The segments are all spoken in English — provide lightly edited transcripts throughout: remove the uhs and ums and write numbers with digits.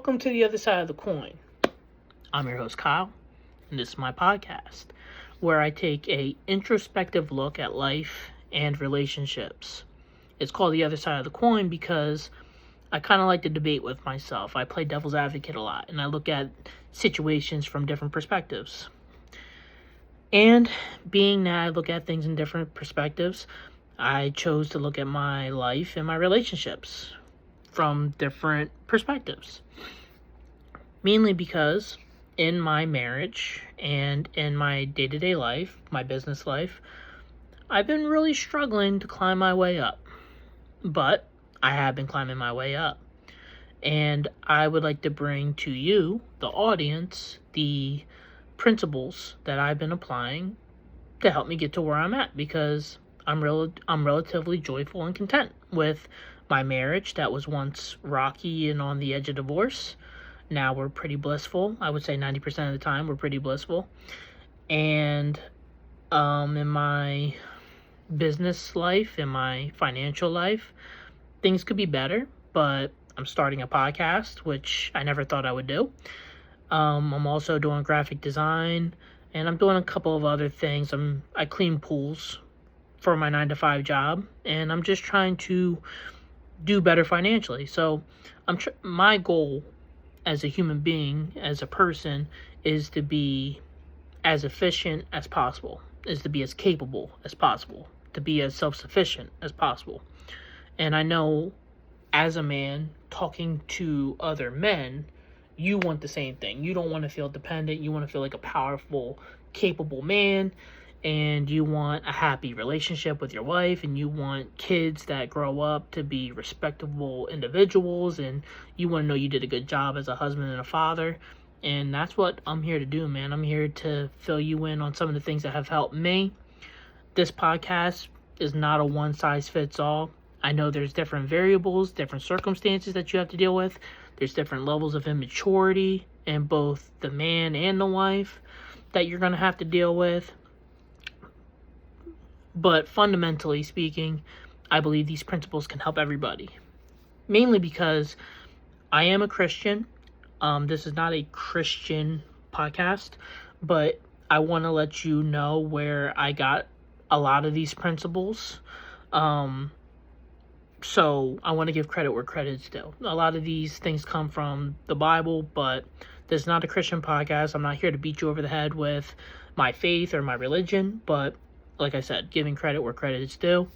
Welcome to the other side of the coin. I'm your host Kyle, and this is my podcast where I take a introspective look at life and relationships. It's called the other side of the coin because I kind of like to debate with myself. I play devil's advocate a lot, and I look at situations from different perspectives. And being that I look at things in different perspectives, I chose to look at my life and my relationships from different perspectives. Mainly because in my marriage and in my day-to-day life, my business life, I've been really struggling to climb my way up. But I have been climbing my way up. And I would like to bring to you, the audience, the principles that I've been applying to help me get to where I'm at, because I'm relatively joyful and content with my marriage that was once rocky and on the edge of divorce. Now we're pretty blissful. I would say 90% of the time we're pretty blissful. And in my business life, in my financial life, things could be better, but I'm starting a podcast, which I never thought I would do. I'm also doing graphic design, and I'm doing a couple of other things. I clean pools for my 9-to-5 job, and I'm just trying to do better financially. So my goal as a human being, as a person, is to be as efficient as possible, is to be as capable as possible, to be as self-sufficient as possible. And I know as a man talking to other men, you want the same thing. You don't want to feel dependent. You want to feel like a powerful, capable man. And you want a happy relationship with your wife, and you want kids that grow up to be respectable individuals, and you want to know you did a good job as a husband and a father. And that's what I'm here to do, man. I'm here to fill you in on some of the things that have helped me. This podcast is not a one-size-fits-all. I know there's different variables, different circumstances that you have to deal with. There's different levels of immaturity in both the man and the wife that you're going to have to deal with. But fundamentally speaking, I believe these principles can help everybody. Mainly because I am a Christian. This is not a Christian podcast, but I want to let you know where I got a lot of these principles. So I want to give credit where credit is due. A lot of these things come from the Bible, but this is not a Christian podcast. I'm not here to beat you over the head with my faith or my religion, but like I said, giving credit where credit is due.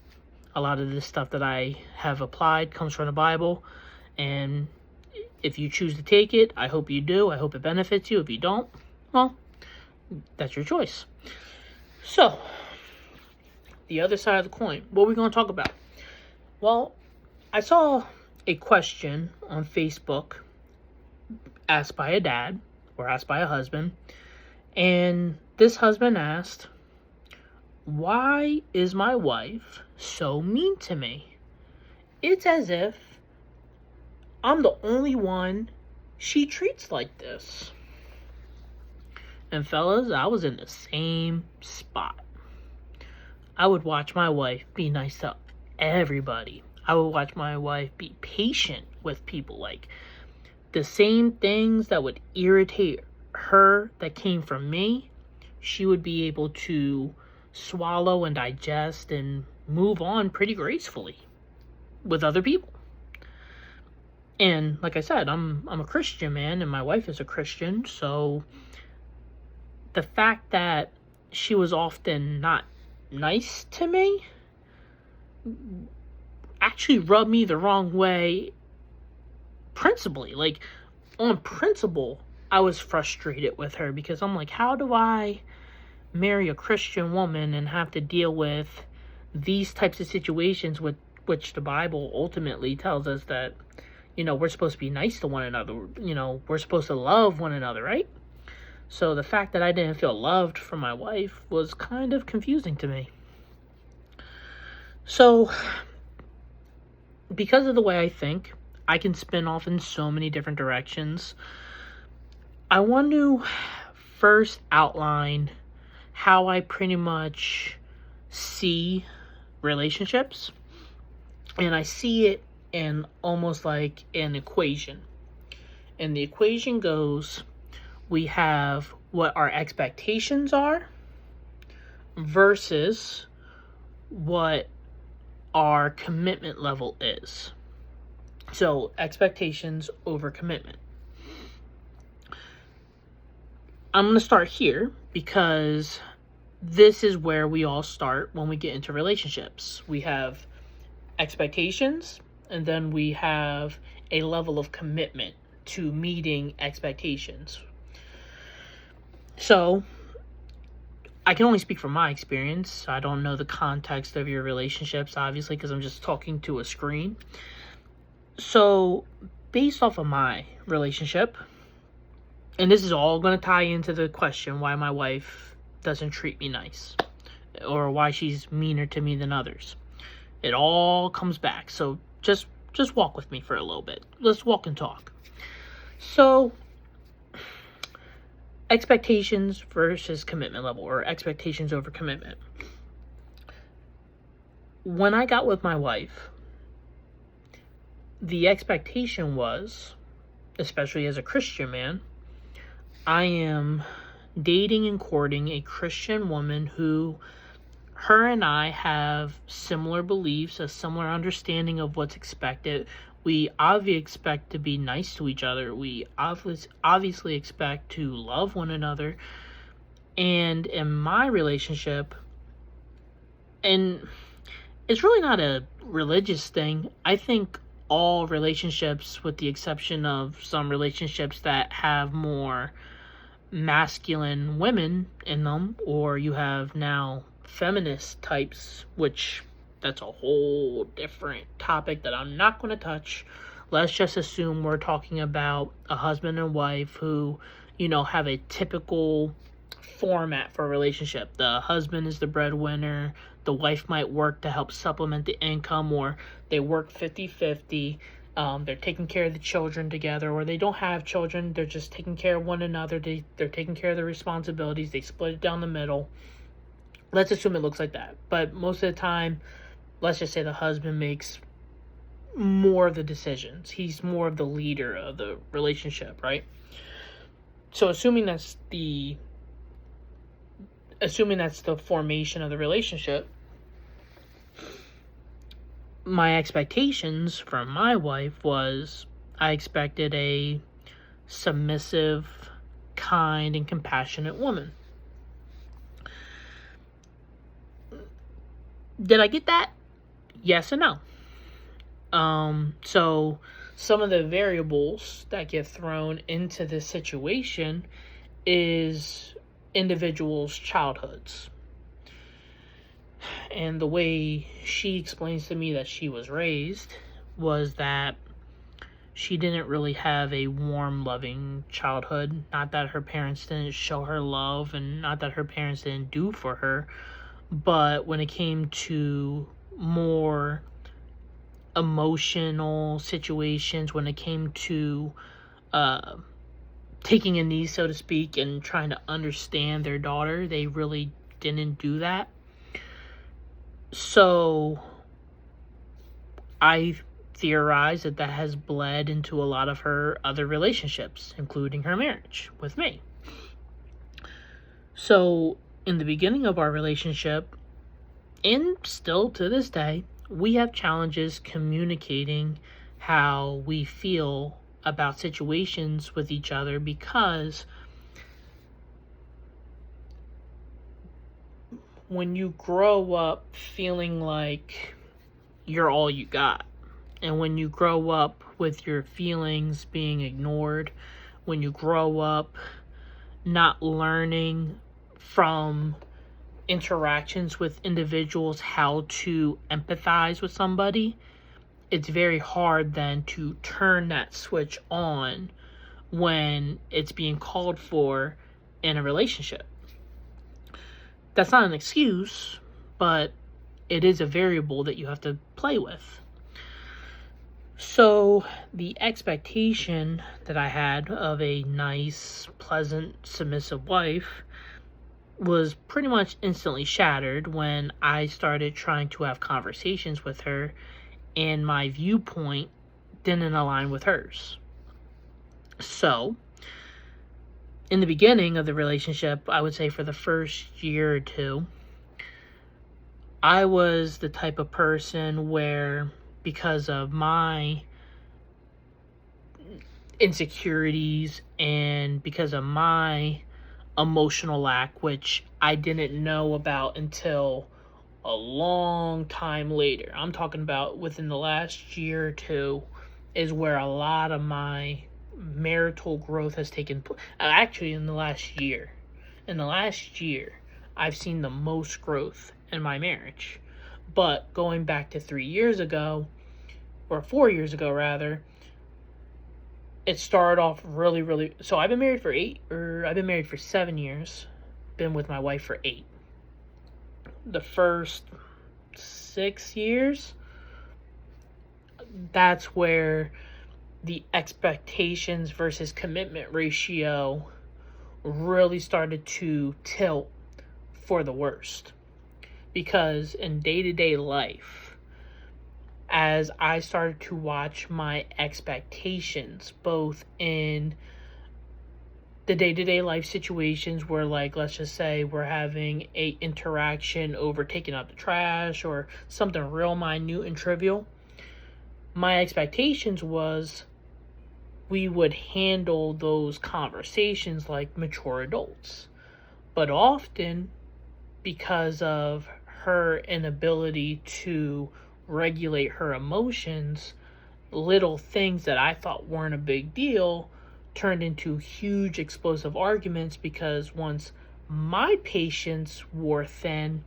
A lot of this stuff that I have applied comes from the Bible, and if you choose to take it, I hope you do. I hope it benefits you. If you don't, well, that's your choice. So, the other side of the coin. What are we going to talk about? Well, I saw a question on Facebook asked by a dad or asked by a husband, and this husband asked, "Why is my wife so mean to me? It's as if I'm the only one she treats like this." And fellas, I was in the same spot. I would watch my wife be nice to everybody. I would watch my wife be patient with people. Like, the same things that would irritate her that came from me, she would be able to swallow and digest and move on pretty gracefully with other people. And like I said, I'm a Christian man, and my wife is a Christian, so the fact that she was often not nice to me actually rubbed me the wrong way principally. Like, on principle, I was frustrated with her because I'm like, how do I marry a Christian woman and have to deal with these types of situations with which the Bible ultimately tells us that, we're supposed to be nice to one another. We're supposed to love one another, right? So the fact that I didn't feel loved from my wife was kind of confusing to me. So, because of the way I think, I can spin off in so many different directions. I want to first outline how I pretty much see relationships. And I see it in almost like an equation. And the equation goes, we have what our expectations are versus what our commitment level is. So expectations over commitment. I'm going to start here because this is where we all start when we get into relationships. We have expectations, and then we have a level of commitment to meeting expectations. So I can only speak from my experience. I don't know the context of your relationships, obviously, because I'm just talking to a screen. So based off of my relationship, and this is all going to tie into the question why my wife doesn't treat me nice or why she's meaner to me than others. It all comes back. So just walk with me for a little bit. Let's walk and talk. So expectations versus commitment level, or expectations over commitment. When I got with my wife, the expectation was, especially as a Christian man, I am dating and courting a Christian woman who, her and I have similar beliefs, a similar understanding of what's expected. We obviously expect to be nice to each other. We obviously expect to love one another. And in my relationship, and it's really not a religious thing, I think all relationships, with the exception of some relationships that have more masculine women in them, or you have now feminist types, which that's a whole different topic that I'm not going to touch. Let's just assume we're talking about a husband and wife who, have a typical format for a relationship. The husband is the breadwinner. The wife might work to help supplement the income, or they work 50-50. They're taking care of the children together, or they don't have children. They're just taking care of one another. They're taking care of their responsibilities. They split it down the middle. Let's assume it looks like that. But most of the time, let's just say the husband makes more of the decisions. He's more of the leader of the relationship, right? So assuming that's the formation of the relationship, my expectations from my wife was I expected a submissive, kind, and compassionate woman. Did I get that? Yes and no. So some of the variables that get thrown into this situation is individuals' childhoods. And the way she explains to me that she was raised was that she didn't really have a warm, loving childhood. Not that her parents didn't show her love, and not that her parents didn't do for her, but when it came to more emotional situations, when it came to taking a knee, so to speak, and trying to understand their daughter, they really didn't do that. So I theorize that has bled into a lot of her other relationships, including her marriage with me. So in the beginning of our relationship, and still to this day, we have challenges communicating how we feel about situations with each other, because when you grow up feeling like you're all you got, and when you grow up with your feelings being ignored, when you grow up not learning from interactions with individuals how to empathize with somebody, it's very hard then to turn that switch on when it's being called for in a relationship. That's not an excuse, but it is a variable that you have to play with. So the expectation that I had of a nice, pleasant, submissive wife was pretty much instantly shattered when I started trying to have conversations with her and my viewpoint didn't align with hers. So, in the beginning of the relationship, I would say for the first year or two, I was the type of person where, because of my insecurities and because of my emotional lack, which I didn't know about until a long time later. I'm talking about within the last year or two is where a lot of my marital growth has taken place. Actually, in the last year. In the last year, I've seen the most growth in my marriage. But going back to 3 years ago, or 4 years ago rather, it started off really. So I've been married for 7 years. Been with my wife for 8. The first 6 years, that's where the expectations versus commitment ratio really started to tilt for the worst. Because in day-to-day life, as I started to watch my expectations, both in the day-to-day life situations where, like, let's just say we're having a interaction over taking out the trash or something real minute and trivial, my expectations was we would handle those conversations like mature adults. But often, because of her inability to regulate her emotions, little things that I thought weren't a big deal turned into huge explosive arguments, because once my patience wore thin,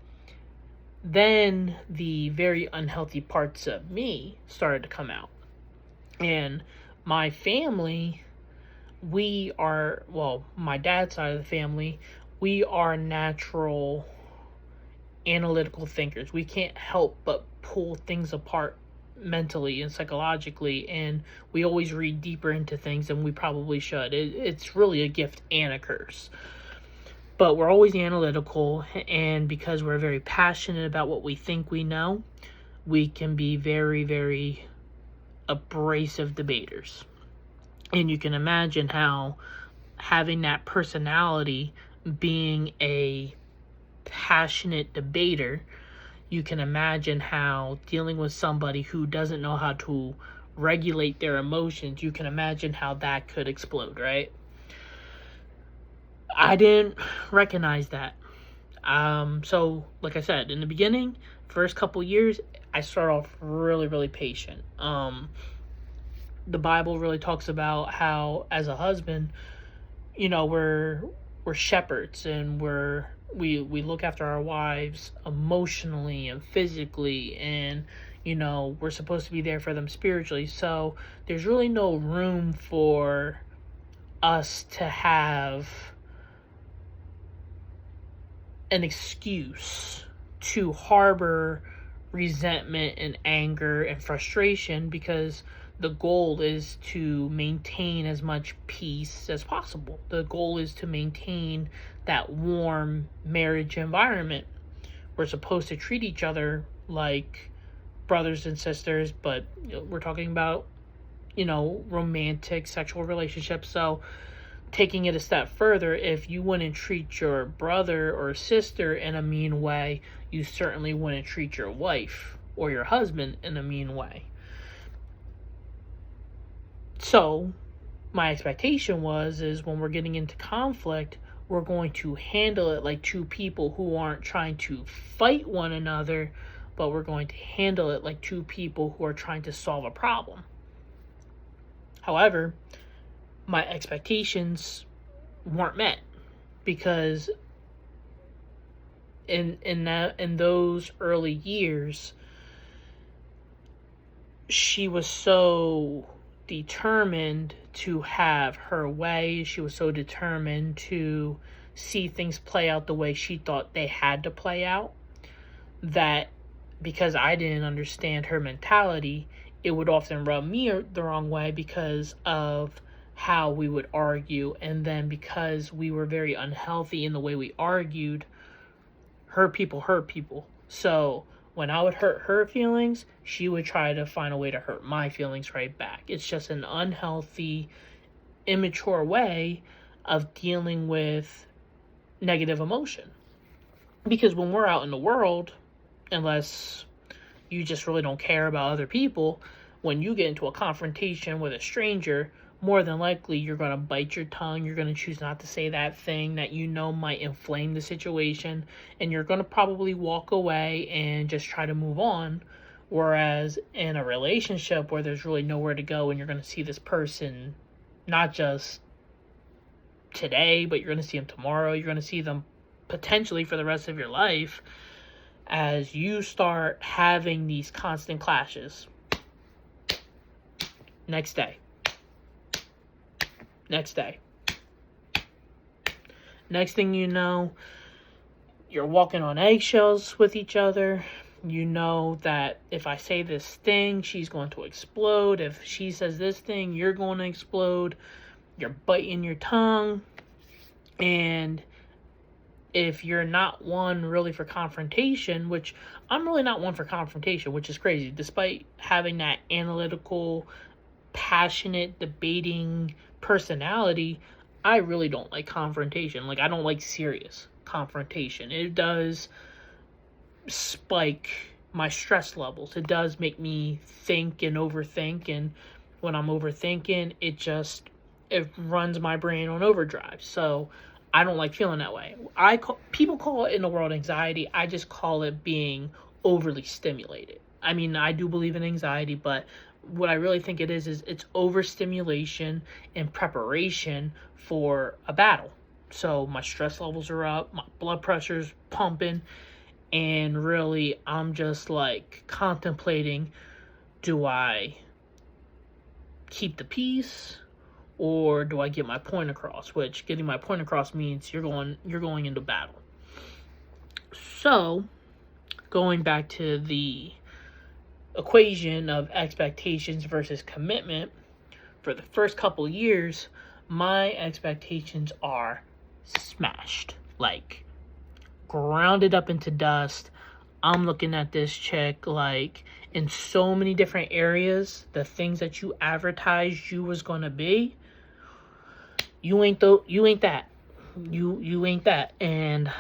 then the very unhealthy parts of me started to come out. And my family, my dad's side of the family, we are natural analytical thinkers. We can't help but pull things apart mentally and psychologically, and we always read deeper into things than we probably should. It's really a gift and a curse. But we're always analytical, and because we're very passionate about what we think we know, we can be very, very abrasive debaters. And you can imagine how having that personality, being a passionate debater, you can imagine how dealing with somebody who doesn't know how to regulate their emotions, you can imagine how that could explode, right? I didn't recognize that. So, like I said, in the beginning, first couple years, I start off really patient. The Bible really talks about how, as a husband, we're shepherds, and we look after our wives emotionally and physically, and we're supposed to be there for them spiritually. So there's really no room for us to have an excuse to harbor resentment and anger and frustration, because the goal is to maintain as much peace as possible. The goal is to maintain that warm marriage environment. We're supposed to treat each other like brothers and sisters, but we're talking about, romantic sexual relationships. So taking it a step further, if you wouldn't treat your brother or sister in a mean way, you certainly wouldn't treat your wife or your husband in a mean way. So my expectation is when we're getting into conflict, we're going to handle it like two people who aren't trying to fight one another, but we're going to handle it like two people who are trying to solve a problem. However, my expectations weren't met, because in those early years, she was so determined to have her way. She was so determined to see things play out the way she thought they had to play out, that because I didn't understand her mentality, it would often rub me the wrong way because of how we would argue. And then because we were very unhealthy in the way we argued, hurt people. So when I would hurt her feelings, she would try to find a way to hurt my feelings right back. It's just an unhealthy immature way of dealing with negative emotion. Because when we're out in the world, unless you just really don't care about other people, when you get into a confrontation with a stranger, more than likely you're going to bite your tongue, you're going to choose not to say that thing that you know might inflame the situation, and you're going to probably walk away and just try to move on. Whereas in a relationship where there's really nowhere to go and you're going to see this person not just today, but you're going to see them tomorrow, you're going to see them potentially for the rest of your life, as you start having these constant clashes. Next day. Next day. Next thing you know, you're walking on eggshells with each other. You know that if I say this thing, she's going to explode. If she says this thing, you're going to explode. You're biting your tongue. And if you're not one really for confrontation, which I'm really not one for confrontation, which is crazy, despite having that analytical, passionate, debating personality, I really don't like confrontation. Like, I don't like serious confrontation. It does spike my stress levels. It does make me think and overthink, and when I'm overthinking, it runs my brain on overdrive. So I don't like feeling that way. People call it in the world anxiety. I just call it being overly stimulated. I mean, I do believe in anxiety, but what I really think it is it's overstimulation and preparation for a battle. So my stress levels are up, my blood pressure's pumping, and really I'm just like contemplating, do I keep the peace or do I get my point across? Which getting my point across means you're going into battle. So, going back to the equation of expectations versus commitment, for the first couple years, my expectations are smashed. Like, grounded up into dust. I'm looking at this chick like in so many different areas, the things that you advertised you was gonna be, you ain't that. You ain't that. And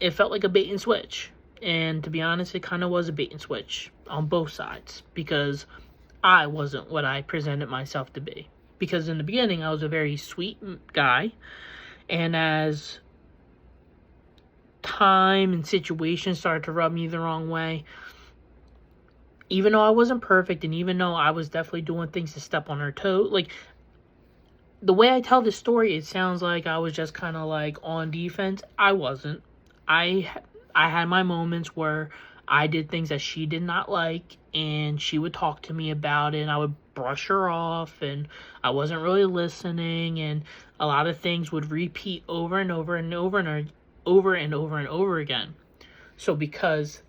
it felt like a bait and switch. And to be honest, it kind of was a bait and switch on both sides, because I wasn't what I presented myself to be. Because in the beginning, I was a very sweet guy, and as time and situations started to rub me the wrong way, even though I wasn't perfect, and even though I was definitely doing things to step on her toe, like, the way I tell this story, it sounds like I was just kind of like on defense. I wasn't. I had my moments where I did things that she did not like, and she would talk to me about it, and I would brush her off, and I wasn't really listening, and a lot of things would repeat over and over and over and over and over and over again. So because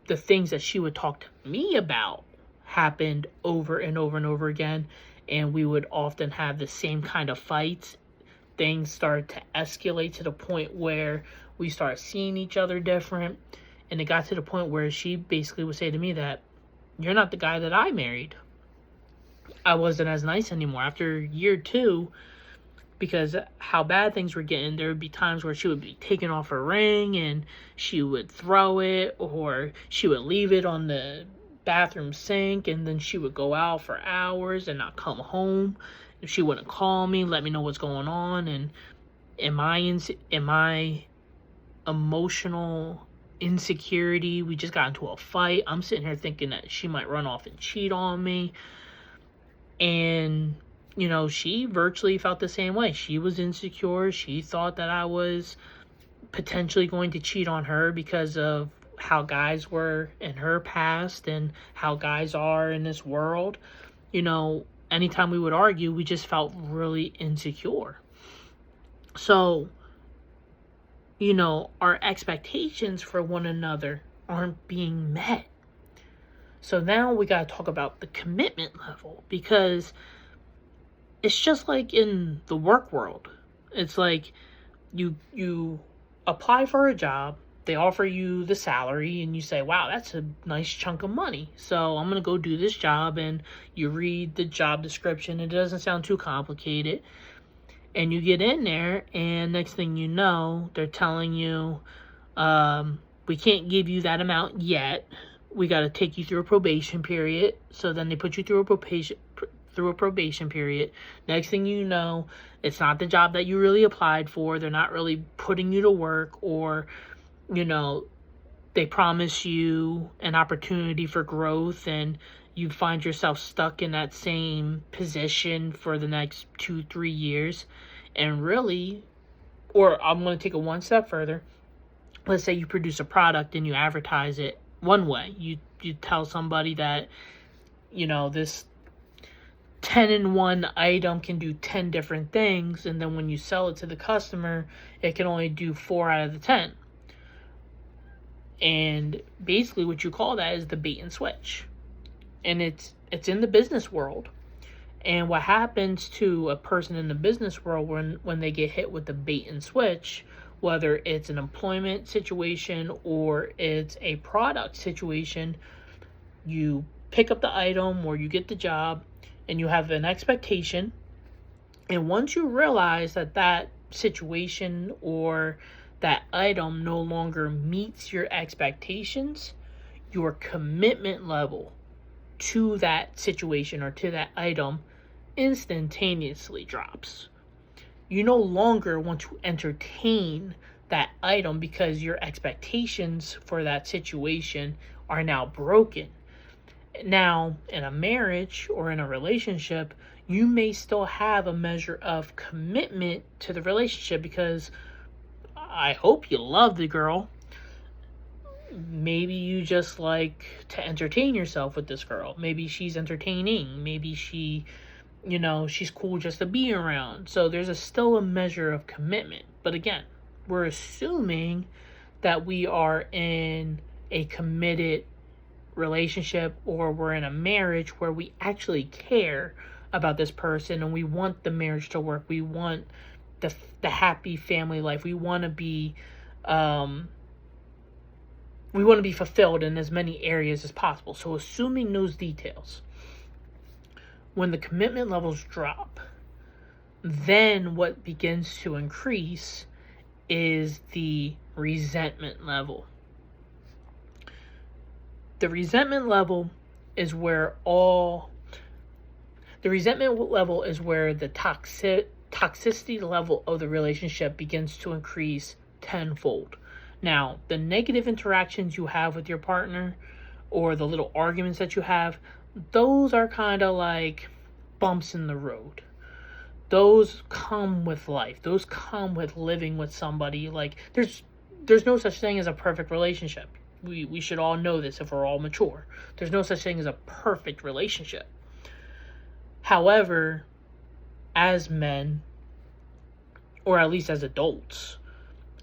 the things that she would talk to me about happened over and over and over again, and we would often have the same kind of fights, things started to escalate to the point where we started seeing each other different. And it got to the point where she basically would say to me that, you're not the guy that I married. I wasn't as nice anymore. After year 2, because how bad things were getting, there would be times where she would be taking off her ring and she would throw it, or she would leave it on the bathroom sink, and then she would go out for hours and not come home. If she wouldn't call me, let me know what's going on. And in my emotional insecurity, we just got into a fight. I'm sitting here thinking that she might run off and cheat on me. And, you know, she virtually felt the same way. She was insecure. She thought that I was potentially going to cheat on her because of how guys were in her past and how guys are in this world. You know, anytime we would argue, we just felt really insecure. So, you know, our expectations for one another aren't being met. So now we got to talk about the commitment level, because it's just like in the work world. It's like you apply for a job, they offer you the salary and you say, wow, that's a nice chunk of money. So I'm going to go do this job. And you read the job description. It doesn't sound too complicated. And you get in there, and next thing you know, they're telling you, we can't give you that amount yet. We got to take you through a probation period. So then they put you through a probation period. Next thing you know, it's not the job that you really applied for. They're not really putting you to work, or, they promise you an opportunity for growth, and you find yourself stuck in that same position for the next 2-3 years. And really, or I'm going to take it one step further. Let's say you produce a product and you advertise it one way. You tell somebody that, this 10-in-1 item can do 10 different things, and then when you sell it to the customer, it can only do 4 out of the 10. And basically what you call that is the bait and switch. And it's in the business world. And what happens to a person in the business world when they get hit with the bait and switch, whether it's an employment situation or it's a product situation, you pick up the item or you get the job and you have an expectation. And once you realize that situation or that item no longer meets your expectations, your commitment level to that situation or to that item instantaneously drops. You no longer want to entertain that item because your expectations for that situation are now broken. Now, in a marriage or in a relationship, you may still have a measure of commitment to the relationship because I hope you love the girl. Maybe you just like to entertain yourself with this girl. Maybe she's entertaining. Maybe she's cool just to be around. So there's still a measure of commitment. But again, we're assuming that we are in a committed relationship or we're in a marriage where we actually care about this person and we want the marriage to work. We want the happy family life. We want to be fulfilled in as many areas as possible. So assuming those details, when the commitment levels drop, then what begins to increase is the resentment level. The resentment level is where the toxicity level of the relationship begins to increase tenfold. Now, the negative interactions you have with your partner or the little arguments that you have, those are kind of like bumps in the road. Those come with life. Those come with living with somebody. Like, there's no such thing as a perfect relationship. We should all know this if we're all mature. There's no such thing as a perfect relationship. However, as men, or at least as adults,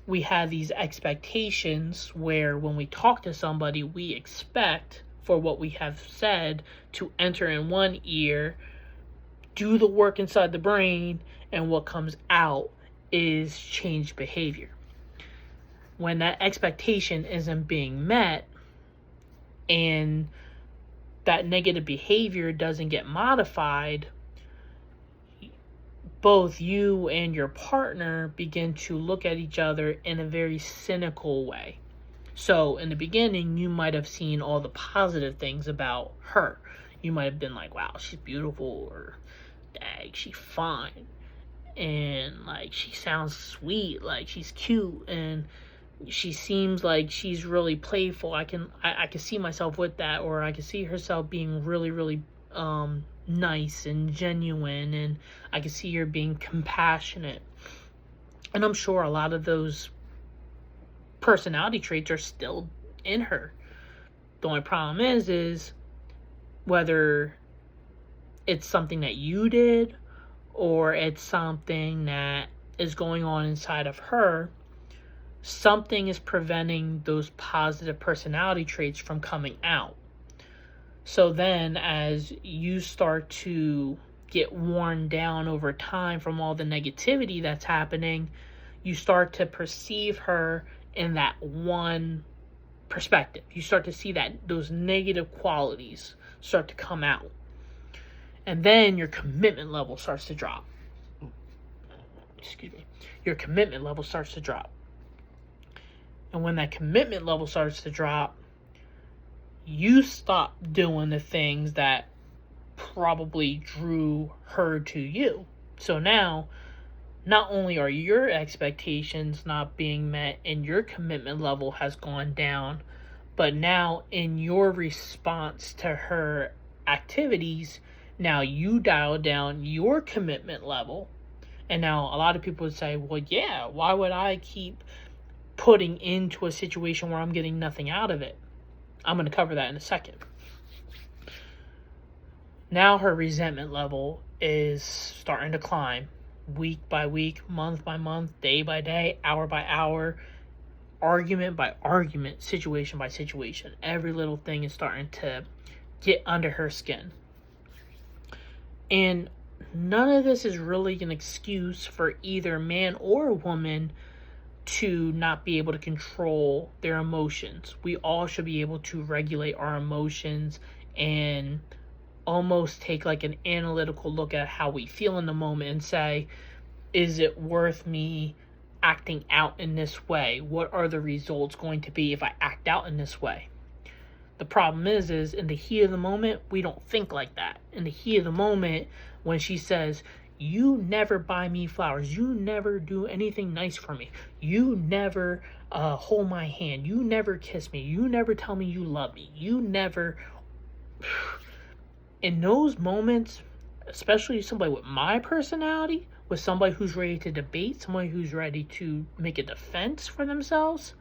we have these expectations where when we talk to somebody, we expect for what we have said to enter in one ear, do the work inside the brain, and what comes out is changed behavior. When that expectation isn't being met and that negative behavior doesn't get modified, both you and your partner begin to look at each other in a very cynical way. So in the beginning, you might have seen all the positive things about her. You might have been like, wow, she's beautiful, or dang, she's fine, and like she sounds sweet, like she's cute, and she seems like she's really playful. I can see myself with that, or I can see herself being really, really nice and genuine, and I can see her being compassionate. And I'm sure a lot of those personality traits are still in her. The only problem is whether it's something that you did or it's something that is going on inside of her. Something is preventing those positive personality traits from coming out. So then as you start to get worn down over time from all the negativity that's happening, you start to perceive her in that one perspective. You start to see that those negative qualities start to come out. And then your commitment level starts to drop. Excuse me. Your commitment level starts to drop. And when that commitment level starts to drop, you stop doing the things that probably drew her to you. So now, not only are your expectations not being met and your commitment level has gone down, but now in your response to her activities, now you dial down your commitment level. And now a lot of people would say, well, yeah, why would I keep putting into a situation where I'm getting nothing out of it? I'm going to cover that in a second. Now her resentment level is starting to climb week by week, month by month, day by day, hour by hour, argument by argument, situation by situation. Every little thing is starting to get under her skin. And none of this is really an excuse for either man or woman to not be able to control their emotions. We all should be able to regulate our emotions and almost take like an analytical look at how we feel in the moment and say, is it worth me acting out in this way? What are the results going to be if I act out in this way? The problem is in the heat of the moment, we don't think like that. In the heat of the moment, when she says, you never buy me flowers, you never do anything nice for me, you never hold my hand, you never kiss me, you never tell me you love me, you never... In those moments, especially somebody with my personality, with somebody who's ready to debate, somebody who's ready to make a defense for themselves,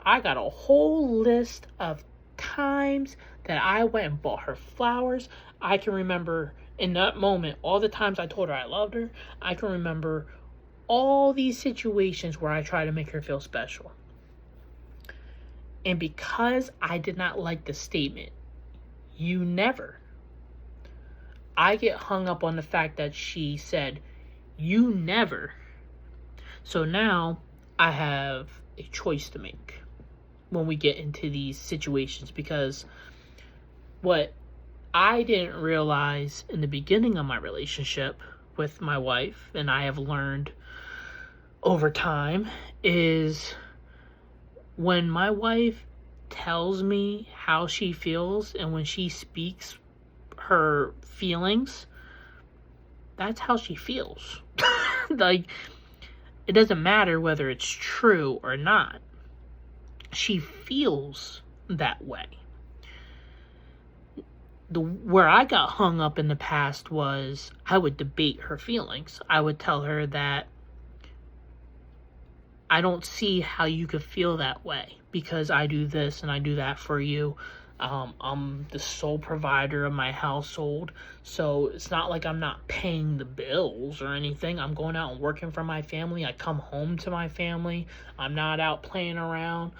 I got a whole list of times that I went and bought her flowers. I can remember in that moment all the times I told her I loved her. I can remember all these situations where I tried to make her feel special. And because I did not like the statement, you never, I get hung up on the fact that she said, you never. So now I have a choice to make when we get into these situations, because what I didn't realize in the beginning of my relationship with my wife, and I have learned over time, is when my wife tells me how she feels and when she speaks her feelings, that's how she feels. Like, it doesn't matter whether it's true or not. She feels that way. Where I got hung up in the past was I would debate her feelings. I would tell her that I don't see how you could feel that way because I do this and I do that for you. I'm the sole provider of my household, so it's not like I'm not paying the bills or anything. I'm going out and working for my family. I come home to my family. I'm not out playing around.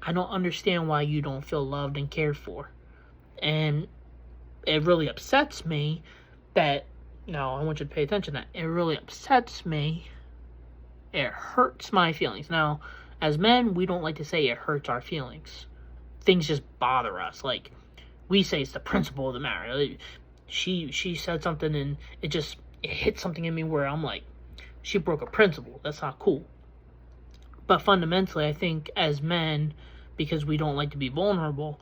I don't understand why you don't feel loved and cared for. And it really upsets me that, no, I want you to pay attention to that. It really upsets me. It hurts my feelings. Now, as men, we don't like to say it hurts our feelings. Things just bother us. Like, we say it's the principle of the matter. She said something and it hit something in me where I'm like, she broke a principle. That's not cool. But fundamentally, I think as men, because we don't like to be vulnerable,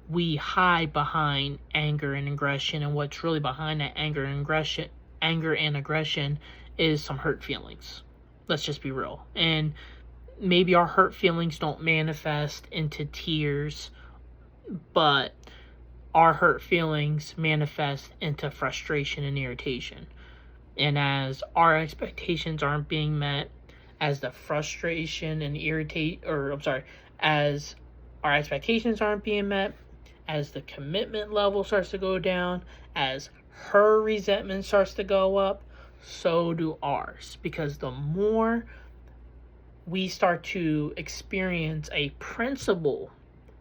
we hide behind anger and aggression, and what's really behind that anger and aggression is some hurt feelings. Let's just be real. And maybe our hurt feelings don't manifest into tears, but our hurt feelings manifest into frustration and irritation. And as our expectations aren't being met, as the frustration and as our expectations aren't being met, as the commitment level starts to go down, as her resentment starts to go up, so do ours. Because the more we start to experience a principle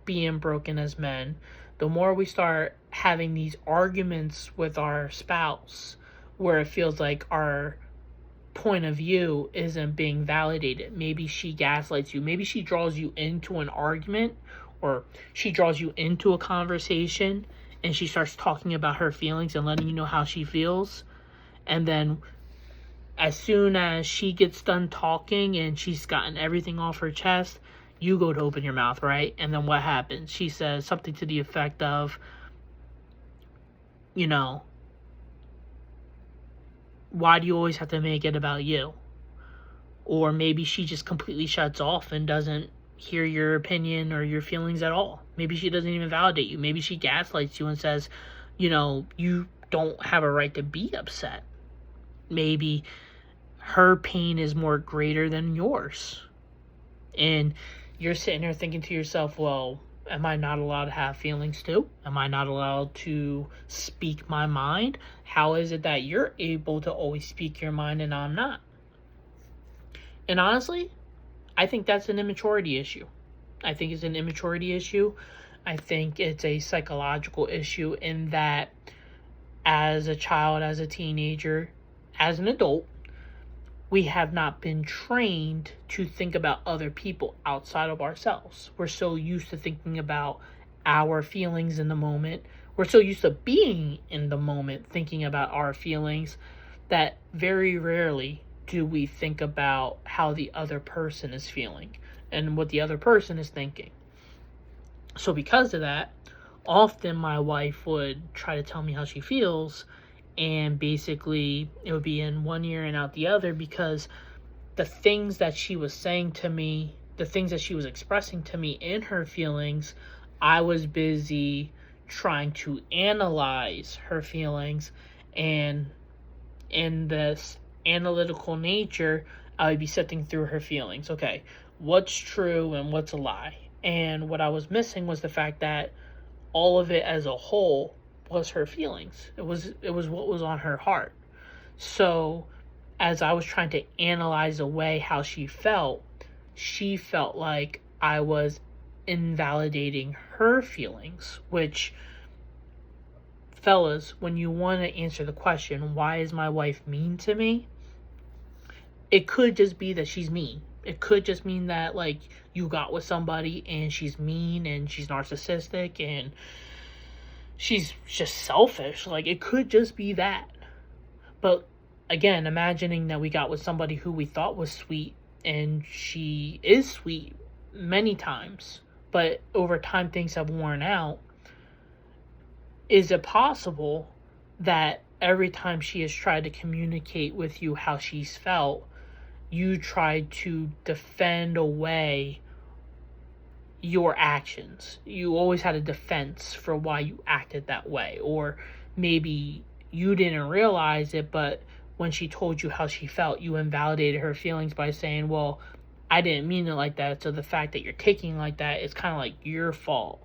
being broken as men, the more we start having these arguments with our spouse where it feels like our point of view isn't being validated. Maybe she gaslights you. Maybe she draws you into an argument, or she draws you into a conversation and she starts talking about her feelings and letting you know how she feels. And then as soon as she gets done talking and she's gotten everything off her chest, you go to open your mouth, right? And then what happens? She says something to the effect of, you know, why do you always have to make it about you? Or maybe she just completely shuts off and doesn't hear your opinion or your feelings at all. Maybe she doesn't even validate you. Maybe she gaslights you and says, you don't have a right to be upset. Maybe her pain is more greater than yours. And you're sitting there thinking to yourself, well, am I not allowed to have feelings too? Am I not allowed to speak my mind? How is it that you're able to always speak your mind and I'm not? And honestly, I think that's an immaturity issue. I think it's an immaturity issue. I think it's a psychological issue in that as a child, as a teenager, as an adult, we have not been trained to think about other people outside of ourselves. We're so used to thinking about our feelings in the moment. We're so used to being in the moment, thinking about our feelings, that very rarely do we think about how the other person is feeling and what the other person is thinking. So because of that, often my wife would try to tell me how she feels, and basically it would be in one ear and out the other, because the things that she was saying to me, the things that she was expressing to me in her feelings, I was busy trying to analyze her feelings. And in this analytical nature, I would be sifting through her feelings. Okay, what's true and what's a lie? And what I was missing was the fact that all of it as a whole was her feelings. It was what was on her heart. So as I was trying to analyze away how she felt like I was invalidating her feelings, which, fellas, when you want to answer the question, why is my wife mean to me? It could just be that she's mean. It could just mean that, like, you got with somebody and she's mean and she's narcissistic and she's just selfish. Like, it could just be that. But again, imagining that we got with somebody who we thought was sweet, and she is sweet many times, but over time things have worn out. Is it possible that every time she has tried to communicate with you how she's felt, you tried to defend away your actions? You always had a defense for why you acted that way. Or maybe you didn't realize it, but when she told you how she felt, you invalidated her feelings by saying, well, I didn't mean it like that, so the fact that you're taking like that is kind of like your fault.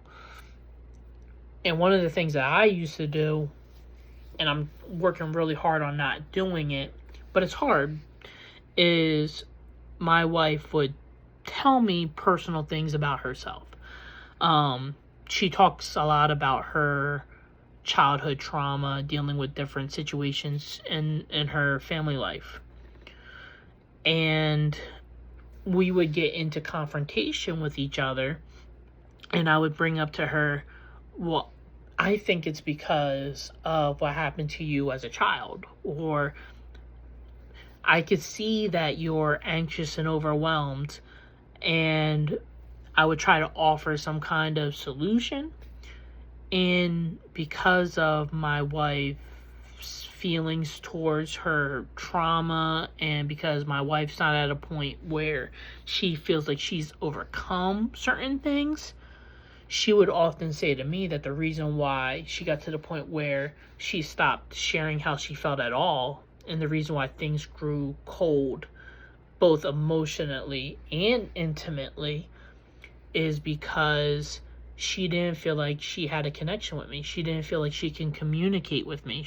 And one of the things that I used to do, and I'm working really hard on not doing it, but it's hard, is my wife would tell me personal things about herself. She talks a lot about her childhood trauma, dealing with different situations in her family life. And we would get into confrontation with each other, and I would bring up to her, well, I think it's because of what happened to you as a child, or I could see that you're anxious and overwhelmed, and I would try to offer some kind of solution. And because of my wife's feelings towards her trauma, and because my wife's not at a point where she feels like she's overcome certain things, she would often say to me that the reason why she got to the point where she stopped sharing how she felt at all, and the reason why things grew cold, both emotionally and intimately, is because she didn't feel like she had a connection with me. She didn't feel like she can communicate with me.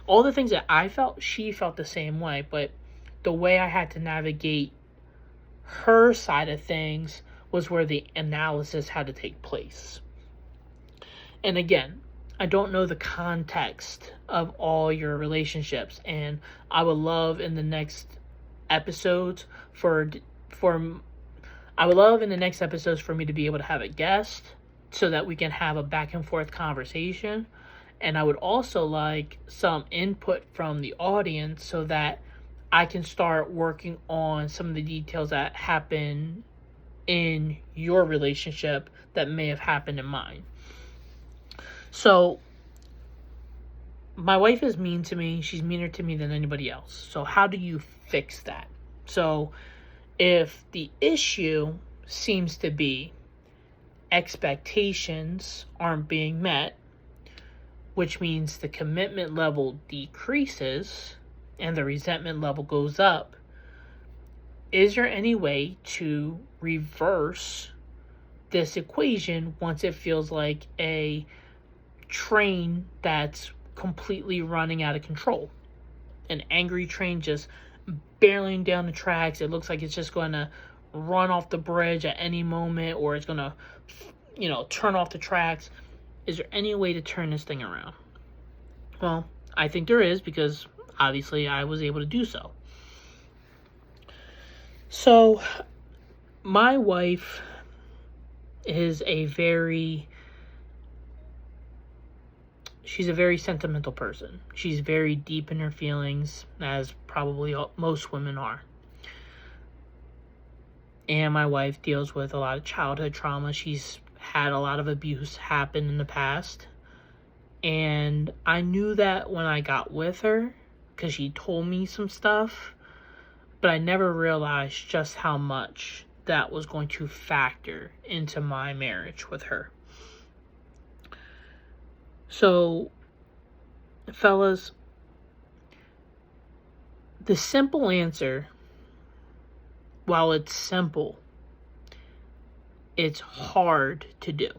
All the things that I felt, she felt the same way, but the way I had to navigate her side of things was where the analysis had to take place. And again, I don't know the context of all your relationships, and I would love in the next episodes for I would love in the next episodes for me to be able to have a guest so that we can have a back and forth conversation. And I would also like some input from the audience so that I can start working on some of the details that happen in your relationship that may have happened in mine. So, my wife is mean to me. She's meaner to me than anybody else. So, how do you fix that? So, if the issue seems to be expectations aren't being met, which means the commitment level decreases and the resentment level goes up, is there any way to reverse this equation once it feels like a train that's completely running out of control? An angry train just barreling down the tracks. It looks like it's just going to run off the bridge at any moment, or it's going to, turn off the tracks. Is there any way to turn this thing around? Well, I think there is, because obviously I was able to do so. So, my wife is she's a very sentimental person. She's very deep in her feelings, as probably most women are. And my wife deals with a lot of childhood trauma. She's had a lot of abuse happen in the past. And I knew that when I got with her, because she told me some stuff, but I never realized just how much that was going to factor into my marriage with her. So, fellas, the simple answer, while it's simple, it's hard to do.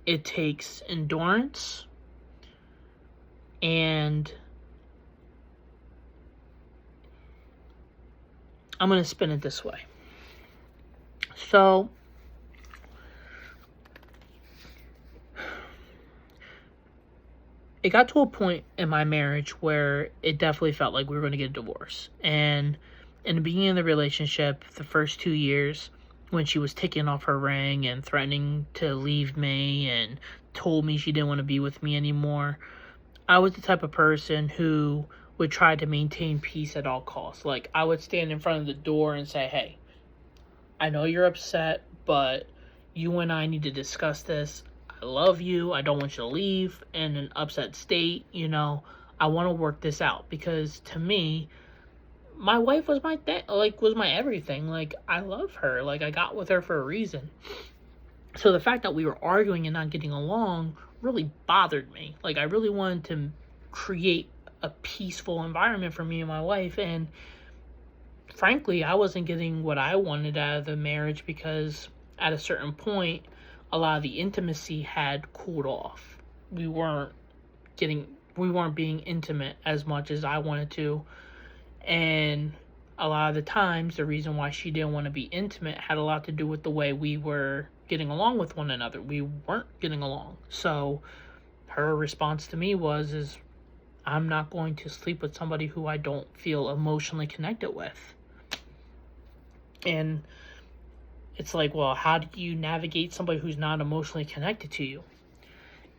It takes endurance, and I'm going to spin it this way. So, it got to a point in my marriage where it definitely felt like we were going to get a divorce. And in the beginning of the relationship, the first 2 years, when she was taking off her ring and threatening to leave me and told me she didn't want to be with me anymore, I was the type of person who would try to maintain peace at all costs. Like, I would stand in front of the door and say, hey, I know you're upset, but you and I need to discuss this. I love you. I don't want you to leave in an upset state. I want to work this out, because to me, my wife was was my everything. Like, I love her. Like, I got with her for a reason. So the fact that we were arguing and not getting along really bothered me. Like, I really wanted to create a peaceful environment for me and my wife, and frankly, I wasn't getting what I wanted out of the marriage, because at a certain point, a lot of the intimacy had cooled off. We weren't being intimate as much as I wanted to. And a lot of the times, the reason why she didn't want to be intimate had a lot to do with the way we were getting along with one another. We weren't getting along. So her response to me was, I'm not going to sleep with somebody who I don't feel emotionally connected with. And it's like, well, how do you navigate somebody who's not emotionally connected to you?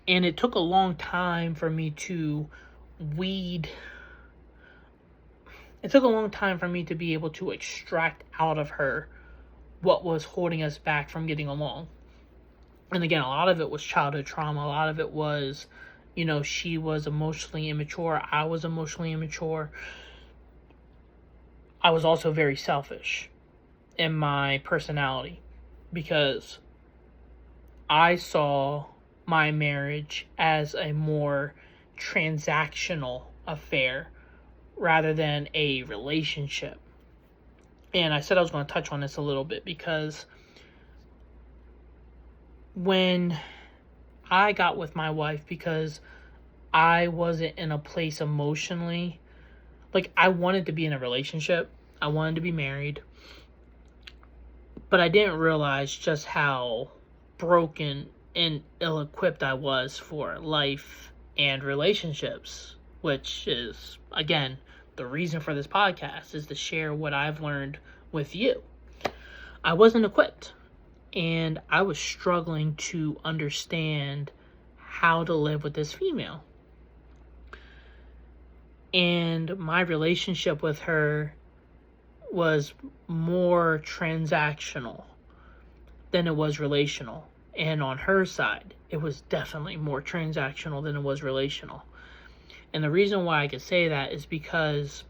And it took a long time for me to It took a long time for me to be able to extract out of her what was holding us back from getting along. And again, a lot of it was childhood trauma. A lot of it was, she was emotionally immature. I was emotionally immature. I was also very selfish in my personality, because I saw my marriage as a more transactional affair rather than a relationship. And I said I was going to touch on this a little bit, because when I got with my wife, because I wasn't in a place emotionally, like, I wanted to be in a relationship, I wanted to be married, but I didn't realize just how broken and ill-equipped I was for life and relationships, which is, again, the reason for this podcast is to share what I've learned with you. I wasn't equipped, and I was struggling to understand how to live with this female. And my relationship with her was more transactional than it was relational. And on her side, it was definitely more transactional than it was relational. And the reason why I could say that is because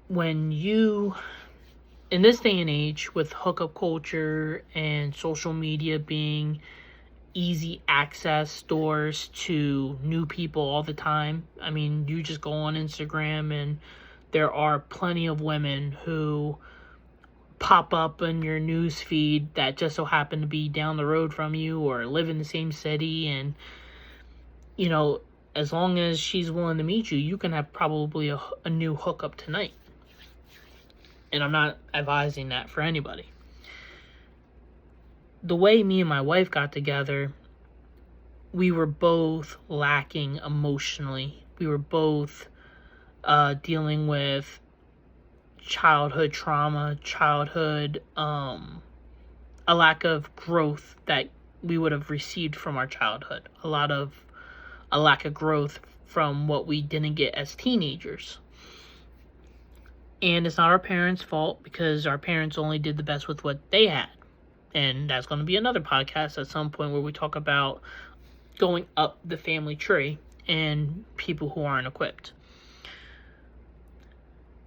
when you, in this day and age, with hookup culture and social media being easy access doors to new people all the time, I mean, you just go on Instagram and there are plenty of women who pop up in your news feed that just so happen to be down the road from you or live in the same city. And, you know, as long as she's willing to meet you, you can have probably a new hookup tonight. And I'm not advising that for anybody. The way me and my wife got together, we were both lacking emotionally. We were both dealing with childhood trauma, a lack of growth that we would have received from our childhood. A lack of growth from what we didn't get as teenagers. And it's not our parents' fault, because our parents only did the best with what they had. And that's going to be another podcast at some point where we talk about going up the family tree and people who aren't equipped.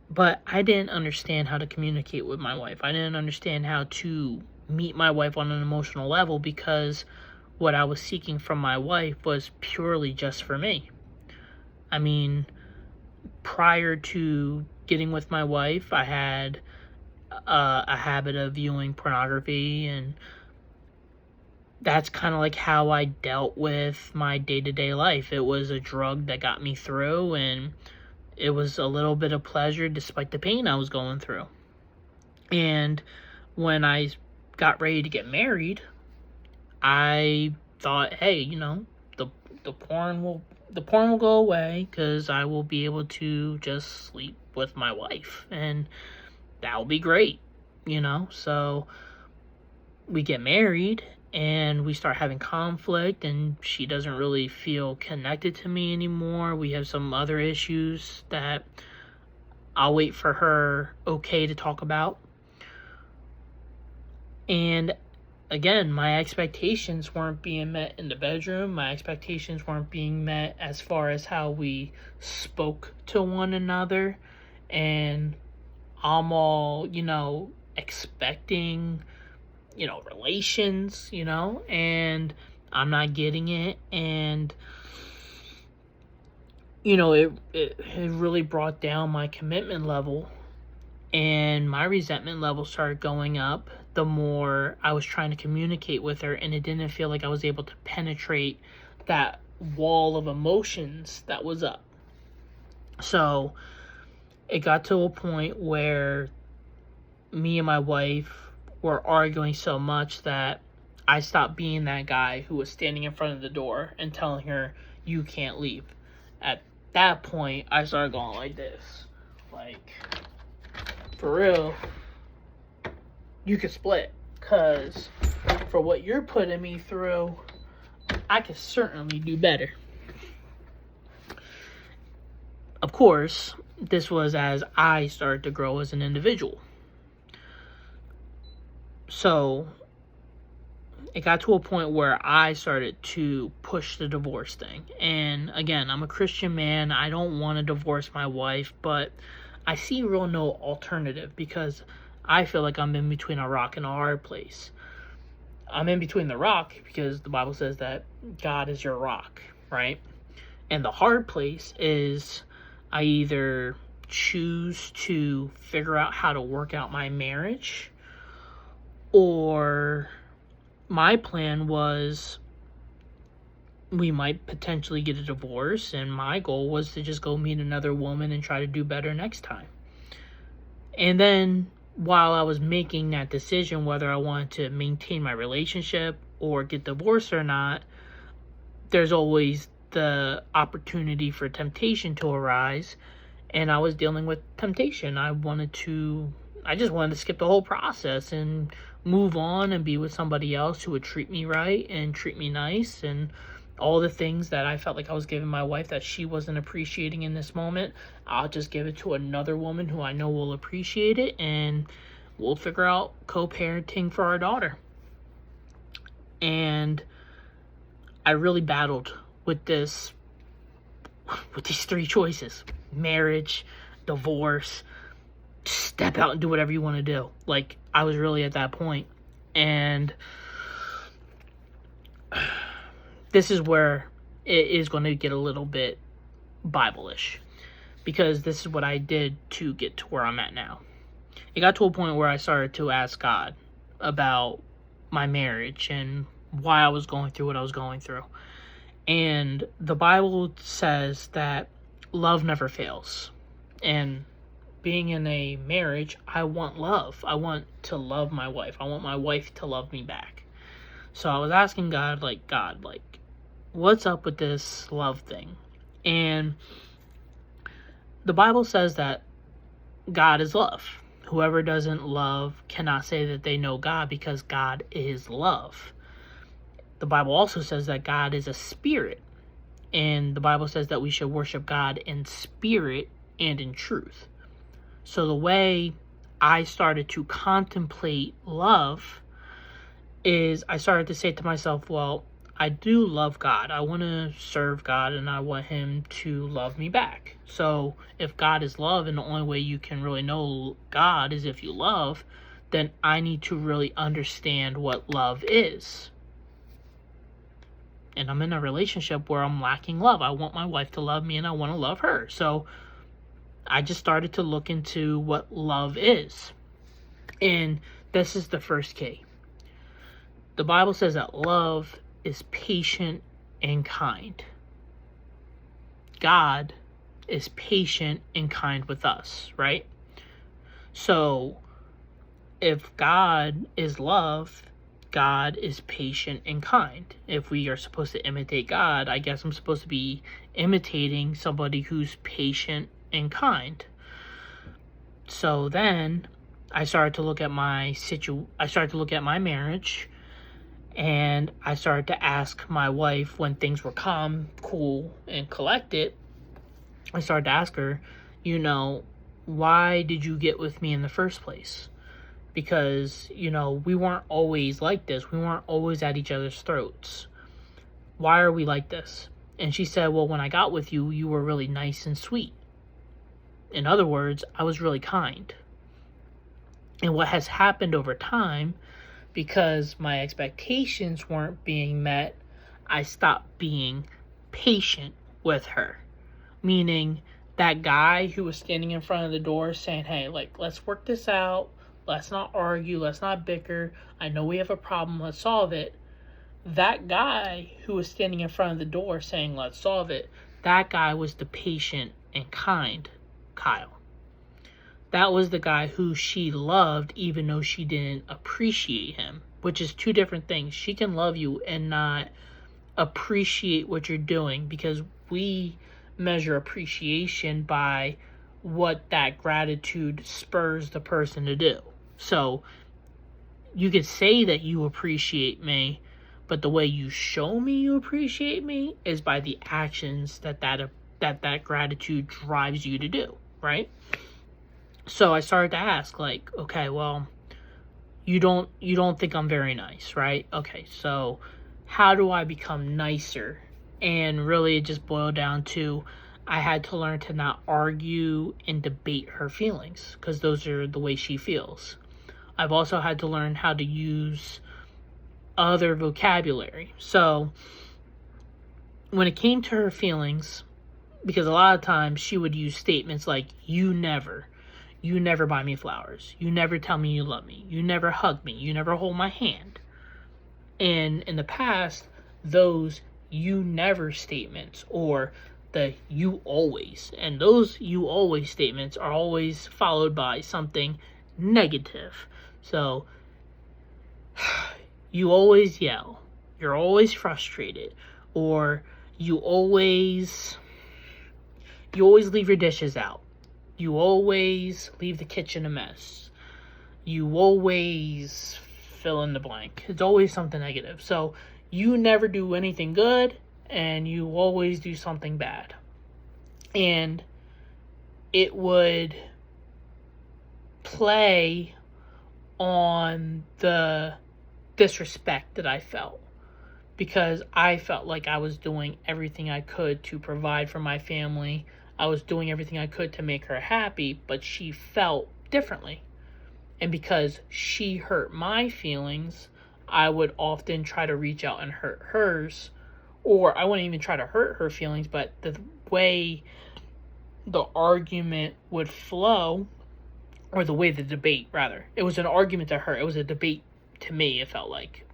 But I didn't understand how to communicate with my wife. I didn't understand how to meet my wife on an emotional level, because what I was seeking from my wife was purely just for me. I mean, prior to getting with my wife, I had a habit of viewing pornography, and that's kind of like how I dealt with my day-to-day life. It was a drug that got me through, and it was a little bit of pleasure despite the pain I was going through. And when I got ready to get married, I thought, hey, you know, the porn will go away, because I will be able to just sleep with my wife, and that will be great, you know. So we get married, and we start having conflict, and she doesn't really feel connected to me anymore. We have some other issues that I'll wait for her okay to talk about. And again, my expectations weren't being met in the bedroom. My expectations weren't being met as far as how we spoke to one another. And I'm all, you know, expecting, you know, relations, you know, and I'm not getting it. And, you know, it really brought down my commitment level, and my resentment level started going up the more I was trying to communicate with her, and it didn't feel like I was able to penetrate that wall of emotions that was up. So it got to a point where me and my wife were arguing so much that I stopped being that guy who was standing in front of the door and telling her, you can't leave. At that point, I started going like this. Like, for real, you could split. Because for what you're putting me through, I could certainly do better. Of course, this was as I started to grow as an individual. So it got to a point where I started to push the divorce thing. And again, I'm a Christian man. I don't want to divorce my wife, but I see real no alternative, because I feel like I'm in between a rock and a hard place. I'm in between the rock because the Bible says that God is your rock, right? And the hard place is I either choose to figure out how to work out my marriage, or my plan was we might potentially get a divorce, and my goal was to just go meet another woman and try to do better next time. And then while I was making that decision whether I wanted to maintain my relationship or get divorced or not, there's always the opportunity for temptation to arise, and I was dealing with temptation. I just wanted to skip the whole process and move on and be with somebody else who would treat me right and treat me nice, and all the things that I felt like I was giving my wife that she wasn't appreciating in this moment, I'll just give it to another woman who I know will appreciate it, and we'll figure out co-parenting for our daughter. And I really battled with these three choices: marriage, divorce, step out and do whatever you want to do. Like, I was really at that point. And this is where it is going to get a little bit Bible-ish, because this is what I did to get to where I'm at now. It got to a point where I started to ask God about my marriage and why I was going through what I was going through. And the Bible says that love never fails. And being in a marriage, I want love. I want to love my wife. I want my wife to love me back. So I was asking God, God, what's up with this love thing? And the Bible says that God is love. Whoever doesn't love cannot say that they know God, because God is love. The Bible also says that God is a spirit. And the Bible says that we should worship God in spirit and in truth. So the way I started to contemplate love is I started to say to myself, well, I do love God. I want to serve God, and I want him to love me back. So if God is love, and the only way you can really know God is if you love, then I need to really understand what love is. And I'm in a relationship where I'm lacking love. I want my wife to love me, and I want to love her. So I just started to look into what love is. And this is the first key. The Bible says that love is patient and kind. God is patient and kind with us, right? So if God is love, God is patient and kind. If we are supposed to imitate God, I guess I'm supposed to be imitating somebody who's patient and kind. So then I started to look at my marriage, and I started to ask my wife when things were calm, cool, and collected. I started to ask her, why did you get with me in the first place? Because, we weren't always like this. We weren't always at each other's throats. Why are we like this? And she said, well, when I got with you, you were really nice and sweet. In other words, I was really kind. And what has happened over time, because my expectations weren't being met, I stopped being patient with her. Meaning, that guy who was standing in front of the door saying, hey, let's work this out. Let's not argue. Let's not bicker. I know we have a problem. Let's solve it. That guy who was standing in front of the door saying, let's solve it, that guy was the patient and kind Kyle. That was the guy who she loved even though she didn't appreciate him, which is two different things. She can love you and not appreciate what you're doing, because we measure appreciation by what that gratitude spurs the person to do. So you could say that you appreciate me, but the way you show me you appreciate me is by the actions that gratitude drives you to do, right? So I started to ask, okay, well, you don't think I'm very nice, right? Okay, so how do I become nicer? And really it just boiled down to, I had to learn to not argue and debate her feelings, because those are the way she feels. I've also had to learn how to use other vocabulary. So when it came to her feelings, because a lot of times she would use statements like, you never buy me flowers. You never tell me you love me. You never hug me. You never hold my hand. And in the past, those you never statements, or the you always, and those you always statements are always followed by something negative. So you always yell. You're always frustrated. Or you always leave your dishes out. You always leave the kitchen a mess. You always fill in the blank. It's always something negative. So you never do anything good, and you always do something bad. And it would play on the disrespect that I felt, because I felt like I was doing everything I could to provide for my family. I was doing everything I could to make her happy, but she felt differently. And because she hurt my feelings, I would often try to reach out and hurt hers. Or I wouldn't even try to hurt her feelings, but the way the argument would flow, or the way the debate, rather, it was an argument to her. It was a debate to me, it felt like.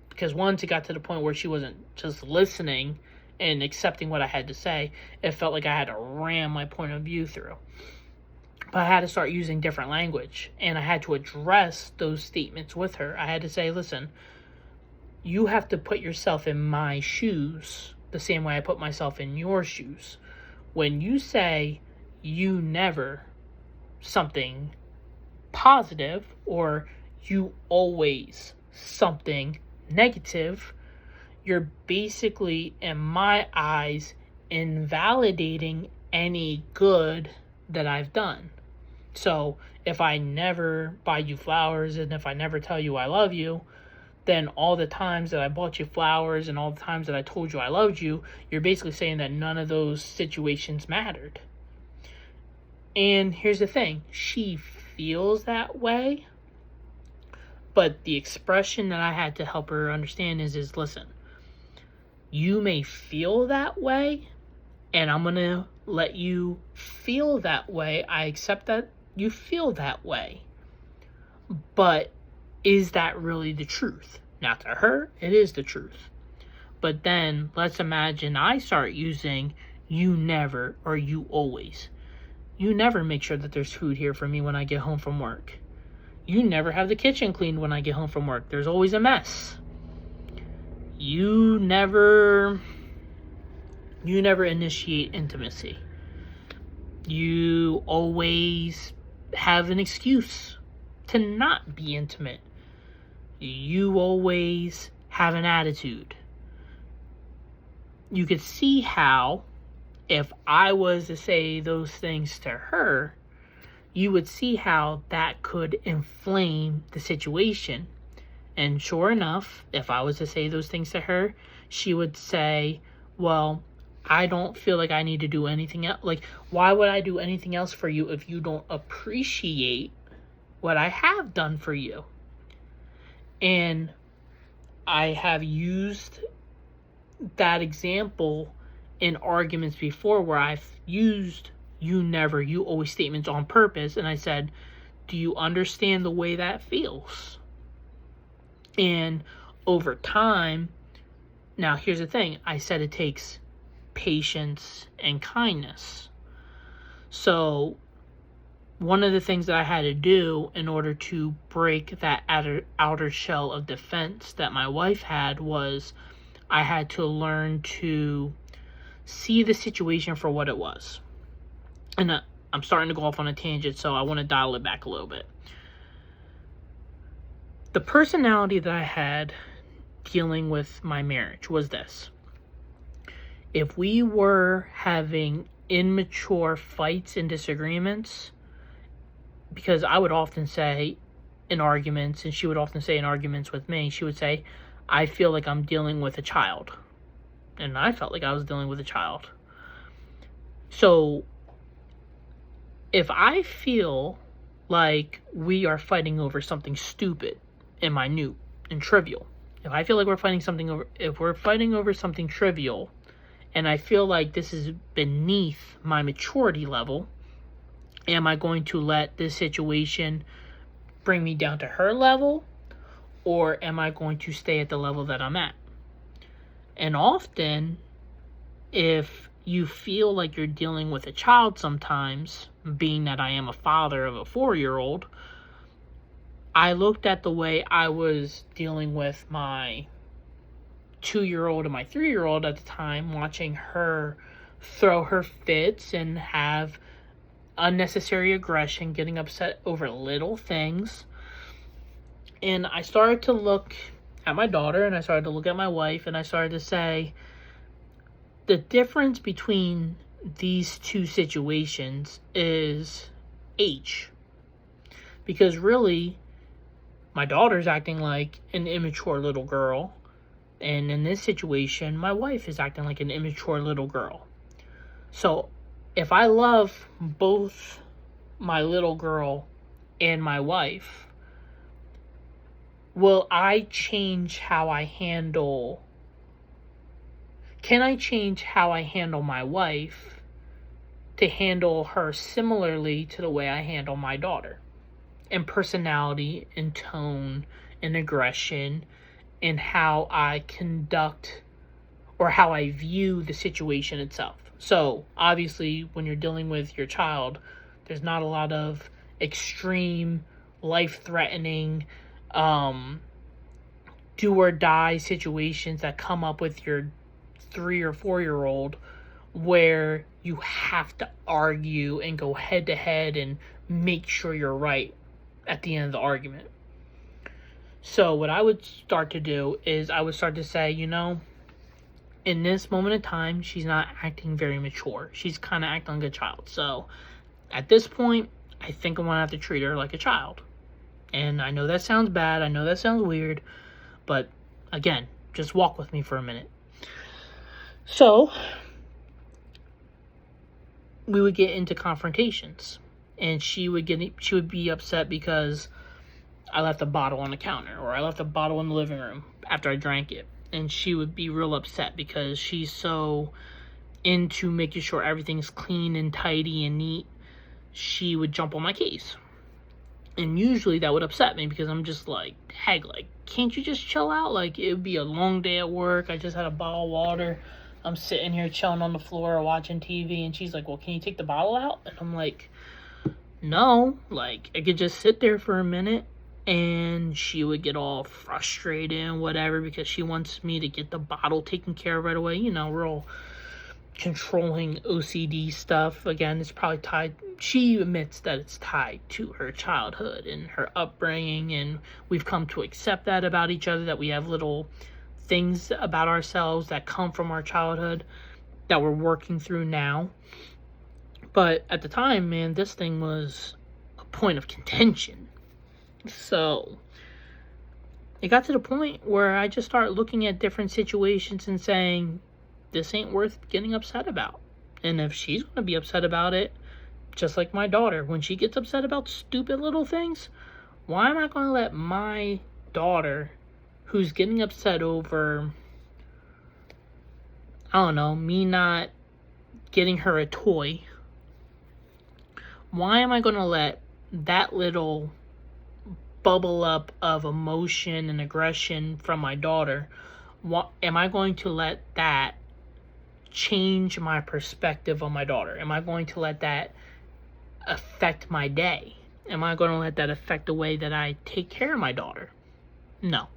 Because once it got to the point where she wasn't just listening and accepting what I had to say, it felt like I had to ram my point of view through. But I had to start using different language, and I had to address those statements with her. I had to say, listen, you have to put yourself in my shoes the same way I put myself in your shoes. When you say you never something positive, or you always something negative, you're basically, in my eyes, invalidating any good that I've done. So if I never buy you flowers, and if I never tell you I love you, then all the times that I bought you flowers and all the times that I told you I loved you, you're basically saying that none of those situations mattered. And here's the thing, she feels that way, but the expression that I had to help her understand is listen, you may feel that way, and I'm going to let you feel that way. I accept that you feel that way. But is that really the truth? Now, to her, it is the truth. But then let's imagine I start using you never or you always. You never make sure that there's food here for me when I get home from work. You never have the kitchen cleaned when I get home from work. There's always a mess. You never initiate intimacy. You always have an excuse to not be intimate. You always have an attitude. You could see how, if I was to say those things to her, you would see how that could inflame the situation. And sure enough, if I was to say those things to her, she would say, well, I don't feel like I need to do anything else. Like, why would I do anything else for you if you don't appreciate what I have done for you? And I have used that example in arguments before, where I've used you never, you always statements on purpose. And I said, do you understand the way that feels? And over time, now here's the thing, I said it takes patience and kindness. So one of the things that I had to do in order to break that outer shell of defense that my wife had was I had to learn to see the situation for what it was. And I'm starting to go off on a tangent, so I want to dial it back a little bit. The personality that I had dealing with my marriage was this. If we were having immature fights and disagreements, because I would often say in arguments, and she would often say in arguments with me, she would say, I feel like I'm dealing with a child. And I felt like I was dealing with a child. So if I feel like we are fighting over something stupid and minute and trivial, if I feel like we're fighting over something trivial, and I feel like this is beneath my maturity level, am I going to let this situation bring me down to her level, or am I going to stay at the level that I'm at? And often, if you feel like you're dealing with a child sometimes, being that I am a father of a 4-year-old, I looked at the way I was dealing with my 2-year-old and my 3-year-old at the time, watching her throw her fits and have unnecessary aggression, getting upset over little things. And I started to look at my daughter, and I started to look at my wife, and I started to say, the difference between these two situations is age. Because really, my daughter's acting like an immature little girl, and in this situation, my wife is acting like an immature little girl. So, if I love both my little girl and my wife, will I change how I handle... Can I change how I handle my wife to handle her similarly to the way I handle my daughter? In personality, in tone, in aggression, in how I conduct or how I view the situation itself. So, obviously, when you're dealing with your child, there's not a lot of extreme, life-threatening, do-or-die situations that come up with your 3 or 4-year-old where you have to argue and go head-to-head and make sure you're right at the end of the argument. So what I would start to do is I would start to say, in this moment of time, she's not acting very mature. She's kind of acting like a child. So at this point, I think I'm going to have to treat her like a child. And I know that sounds bad. I know that sounds weird. But again, just walk with me for a minute. So we would get into confrontations. And she would be upset because I left a bottle on the counter, or I left a bottle in the living room after I drank it. And she would be real upset because she's so into making sure everything's clean and tidy and neat. She would jump on my case. And usually that would upset me because I'm just like, heck, can't you just chill out? It would be a long day at work. I just had a bottle of water. I'm sitting here chilling on the floor watching TV. And she's like, well, can you take the bottle out? And I'm like, no, I could just sit there for a minute. And she would get all frustrated and whatever because she wants me to get the bottle taken care of right away. Real controlling OCD stuff. Again, it's probably tied... She admits that it's tied to her childhood and her upbringing. And we've come to accept that about each other, that we have little things about ourselves that come from our childhood that we're working through now. But at the time, man, this thing was a point of contention. So it got to the point where I just started looking at different situations and saying, this ain't worth getting upset about. And if she's going to be upset about it, just like my daughter, when she gets upset about stupid little things, why am I going to let my daughter, who's getting upset over, I don't know, me not getting her a toy, why am I going to let that little bubble up of emotion and aggression from my daughter, am I going to let that change my perspective on my daughter? Am I going to let that affect my day? Am I going to let that affect the way that I take care of my daughter? No.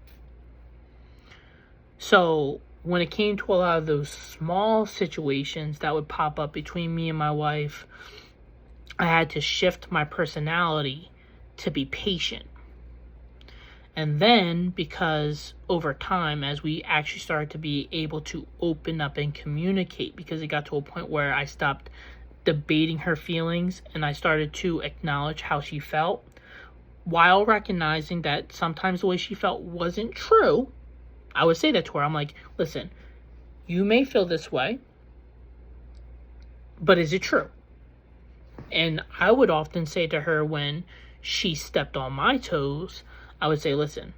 So when it came to a lot of those small situations that would pop up between me and my wife, I had to shift my personality to be patient. And then, because over time, as we actually started to be able to open up and communicate, because it got to a point where I stopped debating her feelings and I started to acknowledge how she felt, while recognizing that sometimes the way she felt wasn't true, I would say that to her. I'm like, listen, you may feel this way, but is it true? And I would often say to her when she stepped on my toes, I would say, listen,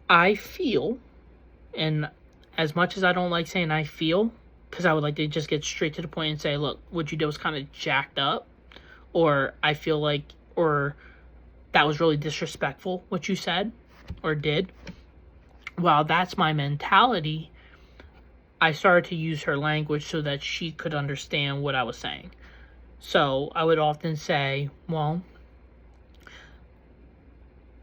I feel, and as much as I don't like saying I feel, because I would like to just get straight to the point and say, look, what you did was kind of jacked up, or I feel like, or that was really disrespectful, what you said or did. While that's my mentality, I started to use her language so that she could understand what I was saying. So I would often say, well,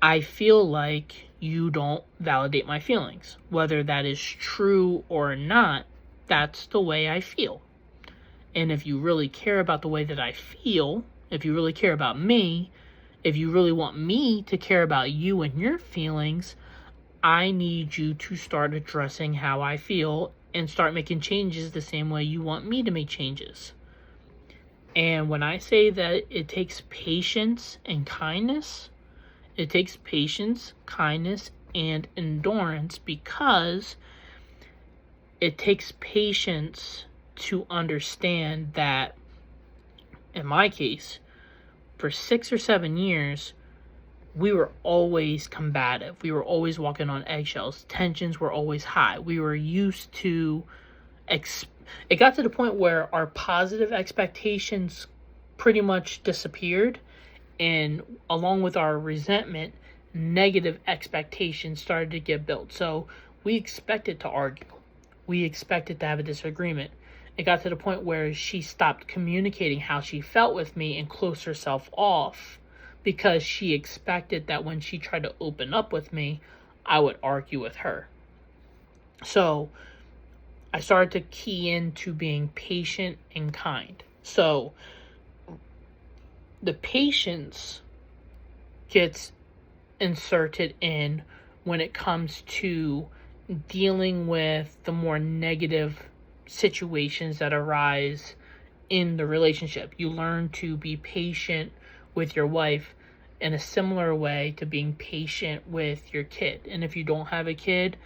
I feel like you don't validate my feelings. Whether that is true or not, that's the way I feel. And if you really care about the way that I feel, if you really care about me, if you really want me to care about you and your feelings, I need you to start addressing how I feel and start making changes the same way you want me to make changes. And when I say that it takes patience and kindness, it takes patience, kindness, and endurance, because it takes patience to understand that, in my case, for 6 or 7 years, we were always combative. We were always walking on eggshells. Tensions were always high. We were used to... It got to the point where our positive expectations pretty much disappeared. And along with our resentment, negative expectations started to get built. So we expected to argue. We expected to have a disagreement. It got to the point where she stopped communicating how she felt with me and closed herself off, because she expected that when she tried to open up with me, I would argue with her. So I started to key into being patient and kind. So the patience gets inserted in when it comes to dealing with the more negative situations that arise in the relationship. You learn to be patient with your wife in a similar way to being patient with your kid. And if you don't have a kid,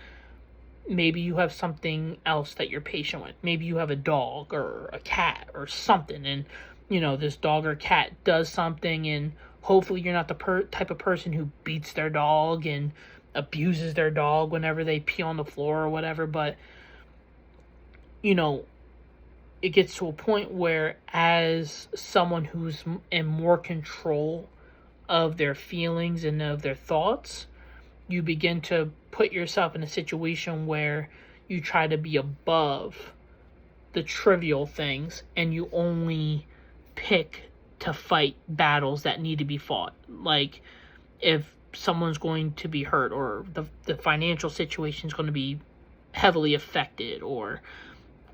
maybe you have something else that you're patient with. Maybe you have a dog or a cat or something, and this dog or cat does something, and hopefully you're not the type of person who beats their dog and abuses their dog whenever they pee on the floor or whatever. But it gets to a point where, as someone who's in more control of their feelings and of their thoughts, you begin to put yourself in a situation where you try to be above the trivial things, and you only pick to fight battles that need to be fought. Like, if someone's going to be hurt, or the financial situation is going to be heavily affected, or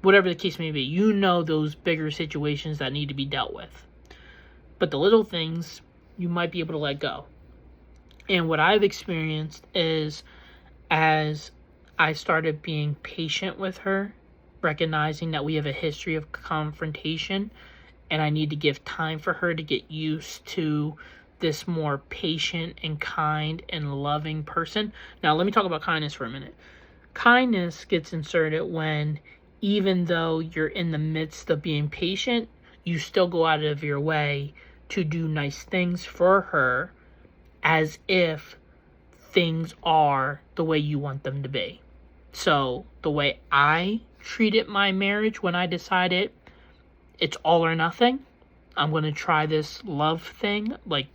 whatever the case may be, those bigger situations that need to be dealt with. But the little things, you might be able to let go. And what I've experienced is, as I started being patient with her, recognizing that we have a history of confrontation, and I need to give time for her to get used to this more patient and kind and loving person. Now, let me talk about kindness for a minute. Kindness gets inserted when, even though you're in the midst of being patient, you still go out of your way to do nice things for her, as if things are the way you want them to be. So the way I treated my marriage when I decided it's all or nothing, I'm going to try this love thing, like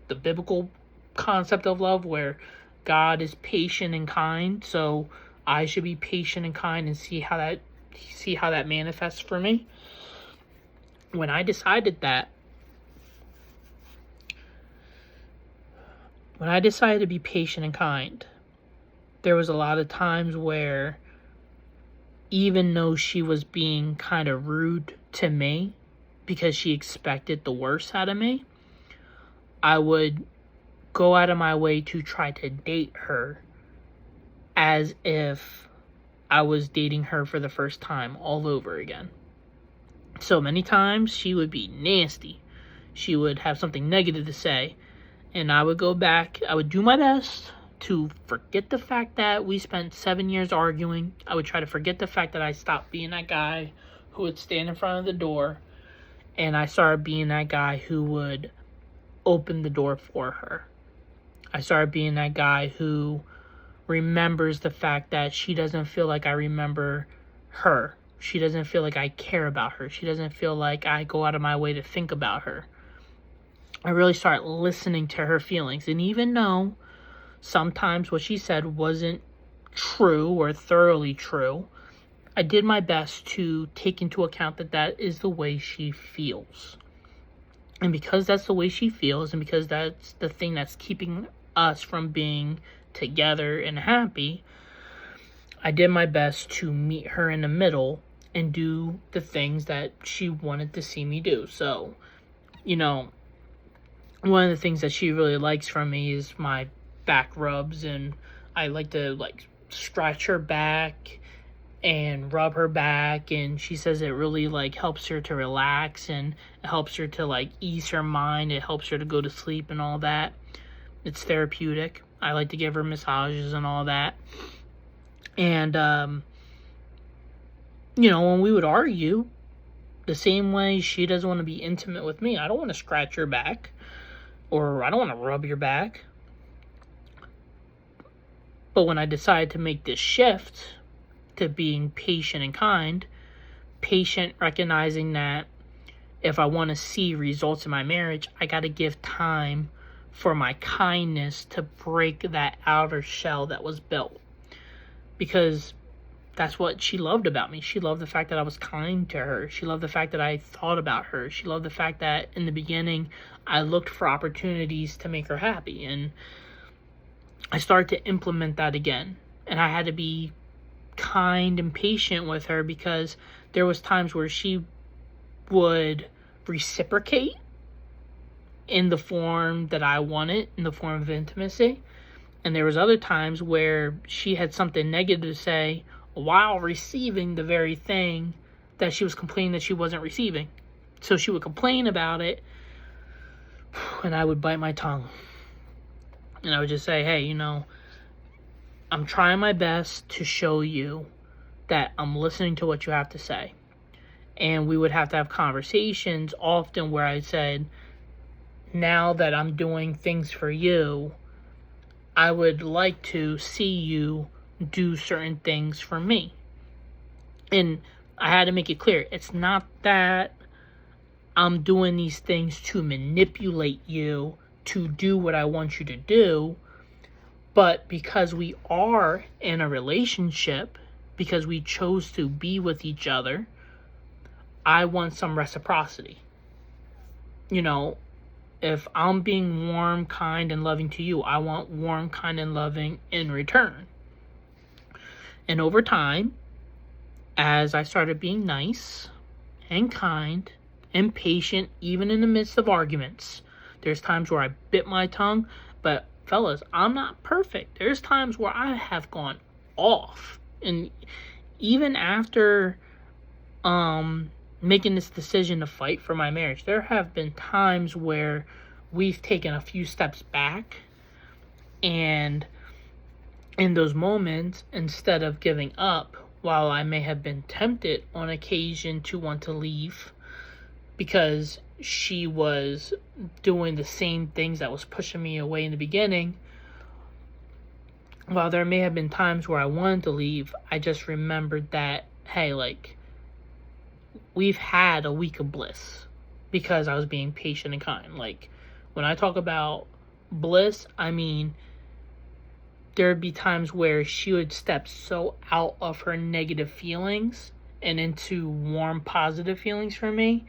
the biblical concept of love, where God is patient and kind, so I should be patient and kind and see how that manifests for me. When I decided to be patient and kind, there was a lot of times where, even though she was being kind of rude to me because she expected the worst out of me, I would go out of my way to try to date her as if I was dating her for the first time all over again. So many times she would be nasty. She would have something negative to say, and I would go back. I would do my best to forget the fact that we spent 7 years arguing. I would try to forget the fact that I stopped being that guy who would stand in front of the door, and I started being that guy who would open the door for her. I started being that guy who remembers the fact that she doesn't feel like I remember her. She doesn't feel like I care about her. She doesn't feel like I go out of my way to think about her. I really start listening to her feelings. And even though sometimes what she said wasn't true or thoroughly true, I did my best to take into account that that is the way she feels. And because that's the way she feels, and because that's the thing that's keeping us from being together and happy, I did my best to meet her in the middle and do the things that she wanted to see me do. So, one of the things that she really likes from me is my back rubs, and I like to scratch her back and rub her back, and she says it really helps her to relax, and it helps her to ease her mind. It helps her to go to sleep and all that. It's therapeutic. I like to give her massages and all that. And when we would argue, the same way she doesn't want to be intimate with me, I don't want to scratch your back, or I don't want to rub your back. But when I decided to make this shift to being patient and kind, patient recognizing that if I want to see results in my marriage, I got to give time for my kindness to break that outer shell that was built. Because that's what she loved about me. She loved the fact that I was kind to her. She loved the fact that I thought about her. She loved the fact that in the beginning, I looked for opportunities to make her happy. And I started to implement that again. And I had to be kind and patient with her, because there was times where she would reciprocate in the form that I wanted, in the form of intimacy. And there was other times where she had something negative to say while receiving the very thing that she was complaining that she wasn't receiving. So she would complain about it, and I would bite my tongue. And I would just say, hey, I'm trying my best to show you that I'm listening to what you have to say. And we would have to have conversations often where I said, now that I'm doing things for you, I would like to see you do certain things for me. And I had to make it clear, it's not that I'm doing these things to manipulate you to do what I want you to do, but because we are in a relationship, because we chose to be with each other, I want some reciprocity. If I'm being warm, kind, and loving to you, I want warm, kind, and loving in return. And over time, as I started being nice and kind and patient, even in the midst of arguments, there's times where I bit my tongue, but fellas, I'm not perfect. There's times where I have gone off. And even after making this decision to fight for my marriage, there have been times where we've taken a few steps back, and in those moments, instead of giving up, while I may have been tempted on occasion to want to leave because she was doing the same things that was pushing me away in the beginning, while there may have been times where I wanted to leave, I just remembered that, hey, we've had a week of bliss because I was being patient and kind. When I talk about bliss, I mean, there'd be times where she would step so out of her negative feelings and into warm, positive feelings for me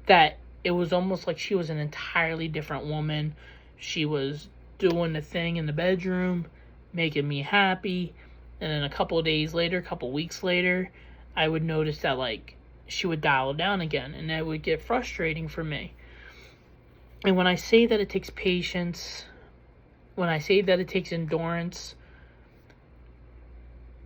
that it was almost like she was an entirely different woman. She was doing the thing in the bedroom, making me happy. And then a couple weeks later, I would notice that she would dial down again, and that would get frustrating for me. And when I say that it takes patience, when I say that it takes endurance,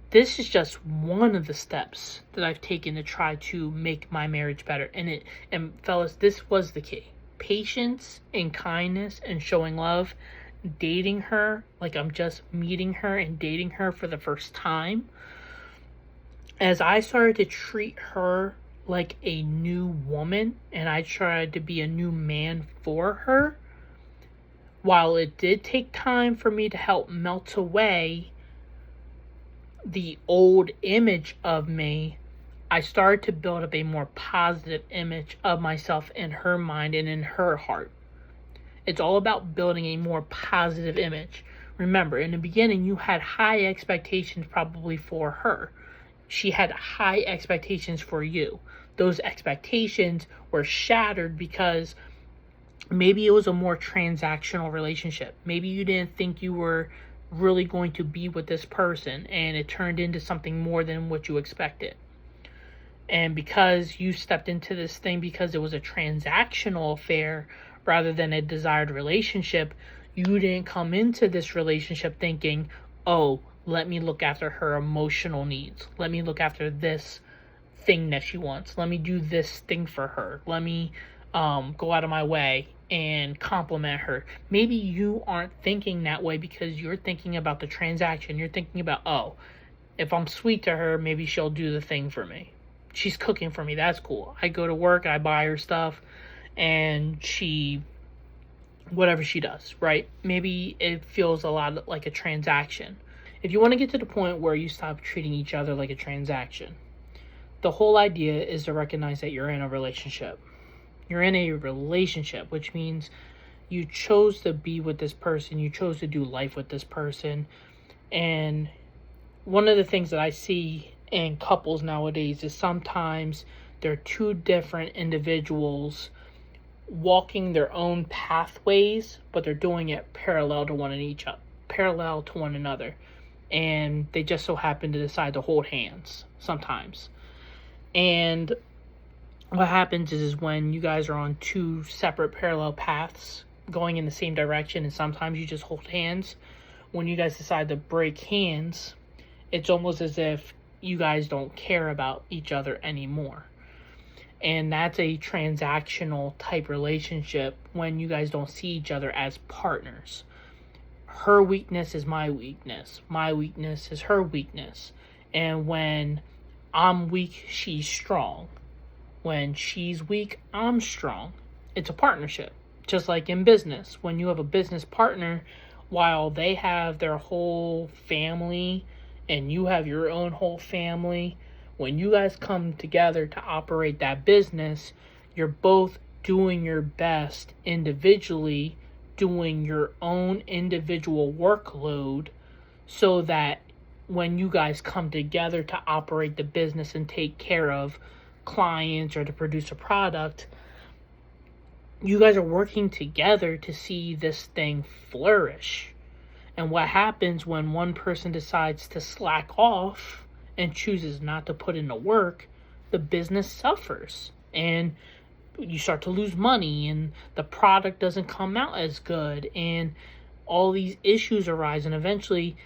this is just one of the steps that I've taken to try to make my marriage better. And fellas, this was the key. Patience and kindness and showing love, dating her like I'm just meeting her and dating her for the first time. As I started to treat her like a new woman, and I tried to be a new man for her, while it did take time for me to help melt away the old image of me, I started to build up a more positive image of myself in her mind and in her heart. It's all about building a more positive image. Remember, in the beginning, you had high expectations probably for her. She had high expectations for you. Those expectations were shattered because maybe it was a more transactional relationship. Maybe you didn't think you were really going to be with this person and it turned into something more than what you expected. And because you stepped into this thing because it was a transactional affair rather than a desired relationship, you didn't come into this relationship thinking, oh, let me look after her emotional needs. Let me look after this thing that she wants. Let me do this thing for her. Let me go out of my way and compliment her. Maybe you aren't thinking that way because you're thinking about the transaction. You're thinking about, oh, if I'm sweet to her, maybe she'll do the thing for me. She's cooking for me. That's cool. I go to work, I buy her stuff, and she, whatever she does, right? Maybe it feels a lot like a transaction. If you want to get to the point where you stop treating each other like a transaction, the whole idea is to recognize that you're in a relationship. You're in a relationship, which means you chose to be with this person. You chose to do life with this person. And one of the things that I see in couples nowadays is sometimes they're two different individuals walking their own pathways, but they're doing it parallel to one another. And they just so happen to decide to hold hands sometimes. And what happens is when you guys are on two separate parallel paths going in the same direction, and sometimes you just hold hands, when you guys decide to break hands, it's almost as if you guys don't care about each other anymore. And that's a transactional type relationship when you guys don't see each other as partners. Her weakness is my weakness. My weakness is her weakness. And when I'm weak, she's strong. When she's weak, I'm strong. It's a partnership. Just like in business. When you have a business partner, while they have their whole family and you have your own whole family, when you guys come together to operate that business, you're both doing your best individually, doing your own individual workload, so that when you guys come together to operate the business and take care of clients or to produce a product, you guys are working together to see this thing flourish. And what happens when one person decides to slack off and chooses not to put in the work, the business suffers. And you start to lose money and the product doesn't come out as good. And all these issues arise. And eventually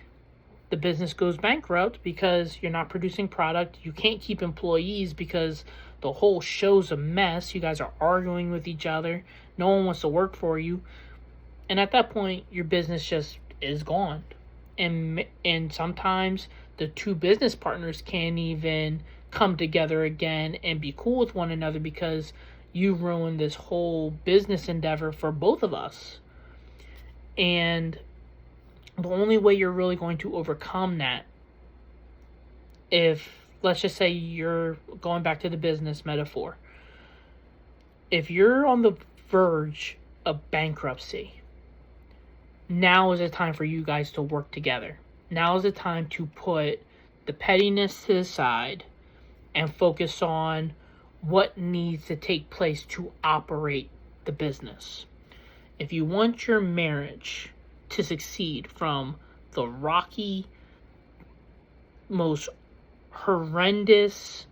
the business goes bankrupt because you're not producing product. You can't keep employees because the whole show's a mess. You guys are arguing with each other. No one wants to work for you. And at that point, your business just is gone. And sometimes the two business partners can't even come together again and be cool with one another because you ruined this whole business endeavor for both of us. And the only way you're really going to overcome that, if, let's just say you're going back to the business metaphor, if you're on the verge of bankruptcy, now is the time for you guys to work together. Now is the time to put the pettiness to the side and focus on what needs to take place to operate the business. If you want your marriage to succeed from the rocky, most horrendous,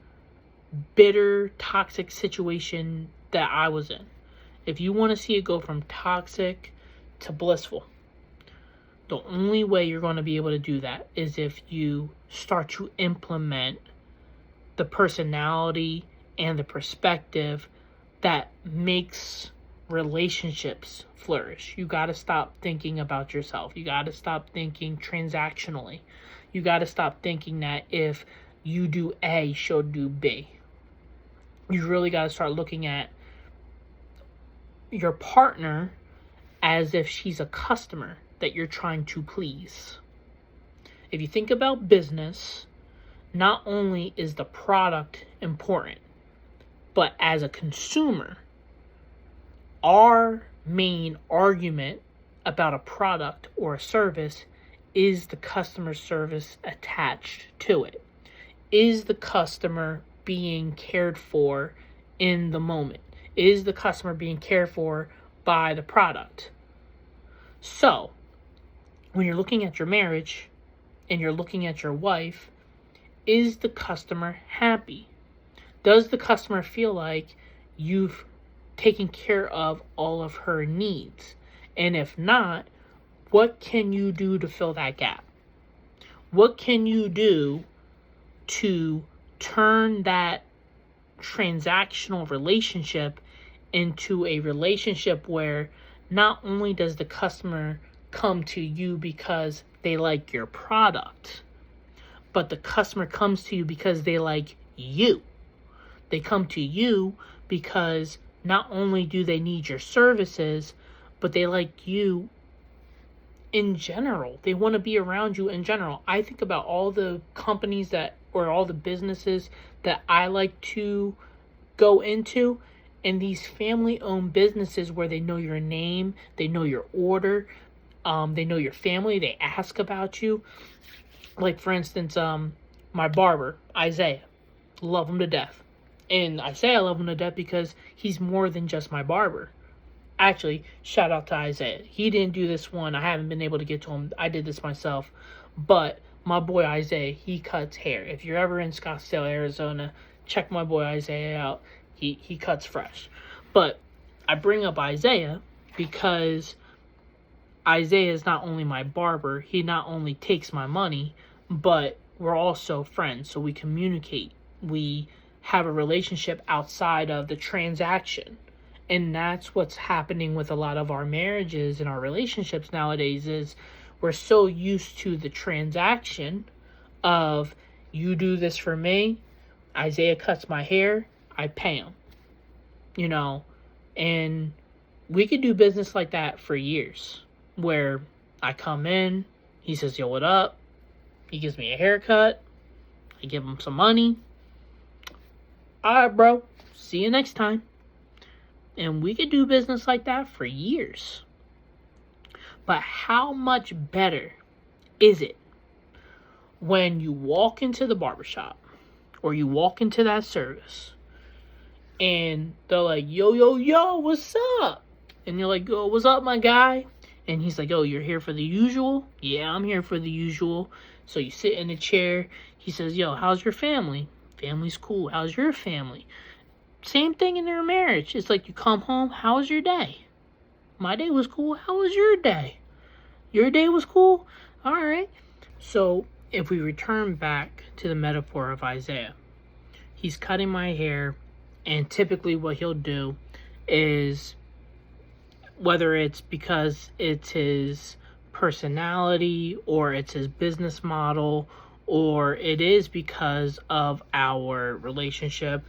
bitter, toxic situation that I was in, if you want to see it go from toxic to blissful, the only way you're going to be able to do that is if you start to implement the personality and the perspective that makes relationships flourish. You got to stop thinking about yourself. You got to stop thinking transactionally. You got to stop thinking that if you do A, she'll do B. You really got to start looking at your partner as if she's a customer that you're trying to please. If you think about business, not only is the product important, but as a consumer, our main argument about a product or a service is the customer service attached to it. Is the customer being cared for in the moment? Is the customer being cared for by the product? So, when you're looking at your marriage and you're looking at your wife, is the customer happy? Does the customer feel like you've taken care of all of her needs? And if not, what can you do to fill that gap? What can you do to turn that transactional relationship into a relationship where not only does the customer come to you because they like your product, but the customer comes to you because they like you. They come to you because not only do they need your services, but they like you in general. They want to be around you in general. I think about all the companies or all the businesses that I like to go into, and these family-owned businesses where they know your name, they know your order, they know your family, they ask about you. Like, for instance, my barber, Isaiah. Love him to death. And I say I love him to death because he's more than just my barber. Actually, shout out to Isaiah. He didn't do this one. I haven't been able to get to him. I did this myself. But my boy Isaiah, he cuts hair. If you're ever in Scottsdale, Arizona, check my boy Isaiah out. He cuts fresh. But I bring up Isaiah because Isaiah is not only my barber. He not only takes my money, but we're also friends. So we communicate. We have a relationship outside of the transaction. And that's what's happening with a lot of our marriages and our relationships nowadays is we're so used to the transaction of you do this for me, Isaiah cuts my hair, I pay him. And we could do business like that for years where I come in, he says, yo, what up? He gives me a haircut, I give him some money. All right, bro, see you next time. And we could do business like that for years. But how much better is it when you walk into the barbershop or you walk into that service and they're like, yo, what's up? And you're like, oh, what's up, my guy? And he's like, oh, you're here for the usual? Yeah, I'm here for the usual. So you sit in a chair. He says, yo, how's your family? Family's cool. How's your family? Same thing in their marriage. It's like you come home, how was your day? My day was cool. How was your day? Your day was cool? All right. So if we return back to the metaphor of Isaiah, he's cutting my hair, and typically what he'll do is, whether it's because it's his personality or it's his business model or it is because of our relationship,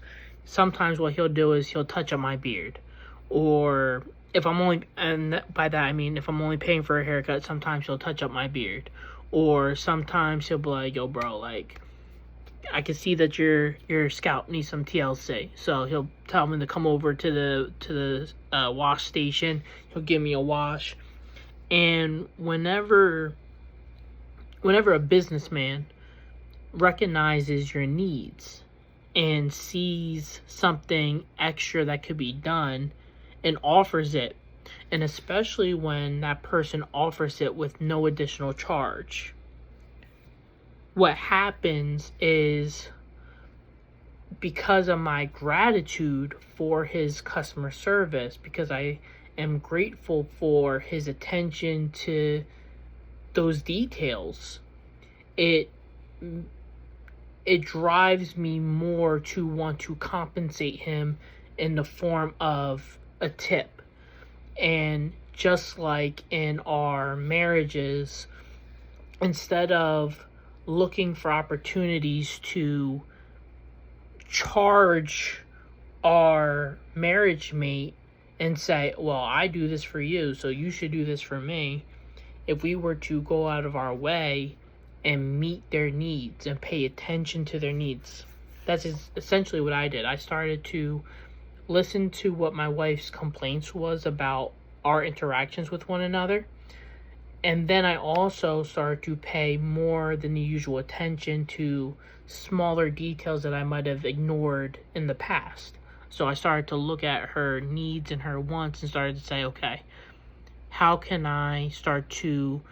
sometimes what he'll do is he'll touch up my beard. Or if I'm only, and by that I mean if I'm only paying for a haircut, sometimes he'll touch up my beard. Or sometimes he'll be like, yo bro, like, I can see that your scalp needs some TLC. So he'll tell me to come over to the wash station. He'll give me a wash. And whenever a businessman recognizes your needs and sees something extra that could be done and offers it, and especially when that person offers it with no additional charge, what happens is, because of my gratitude for his customer service, because I am grateful for his attention to those details, it drives me more to want to compensate him in the form of a tip. And just like in our marriages, instead of looking for opportunities to charge our marriage mate and say, well, I do this for you, so you should do this for me, if we were to go out of our way and meet their needs and pay attention to their needs. That's essentially what I did. I started to listen to what my wife's complaints was about our interactions with one another. And then I also started to pay more than the usual attention to smaller details that I might have ignored in the past. So I started to look at her needs and her wants and started to say, okay, how can I start to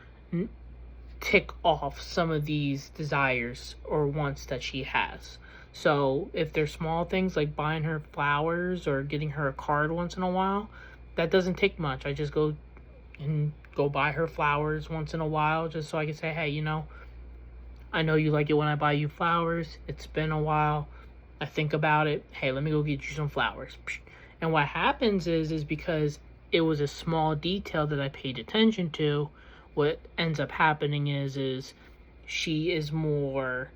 tick off some of these desires or wants that she has. So if there's small things like buying her flowers or getting her a card once in a while, that doesn't take much. I just go buy her flowers once in a while just so I can say, hey, I know you like it when I buy you flowers. It's been a while. I think about it. Hey, let me go get you some flowers. And what happens is because it was a small detail that I paid attention to, what ends up happening is she is more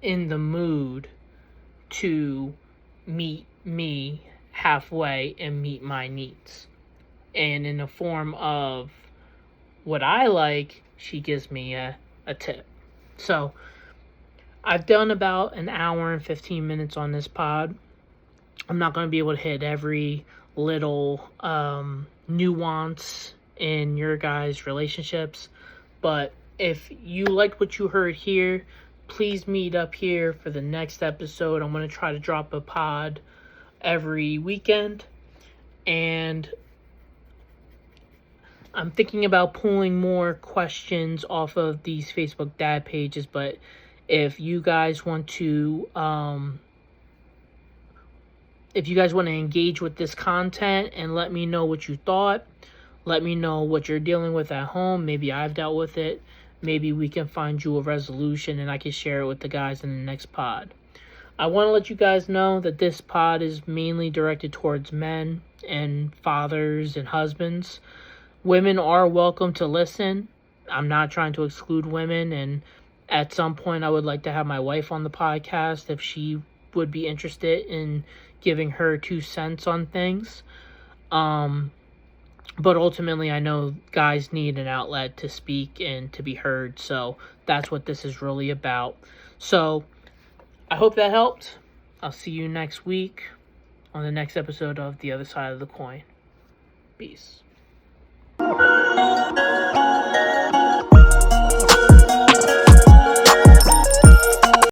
in the mood to meet me halfway and meet my needs. And in the form of what I like, she gives me a tip. So I've done about an hour and 15 minutes on this pod. I'm not going to be able to hit every little nuance in your guys' relationships, but if you liked what you heard here, please meet up here for the next episode. I'm going to try to drop a pod every weekend, and I'm thinking about pulling more questions off of these Facebook dad pages, but if you guys want to engage with this content and let me know what you thought, let me know what you're dealing with at home. Maybe I've dealt with it. Maybe we can find you a resolution and I can share it with the guys in the next pod. I want to let you guys know that this pod is mainly directed towards men and fathers and husbands. Women are welcome to listen. I'm not trying to exclude women, and at some point I would like to have my wife on the podcast if she would be interested in giving her 2 cents on things. But ultimately, I know guys need an outlet to speak and to be heard, so that's what this is really about. So, I hope that helped. I'll see you next week on the next episode of The Other Side of the Coin. Peace.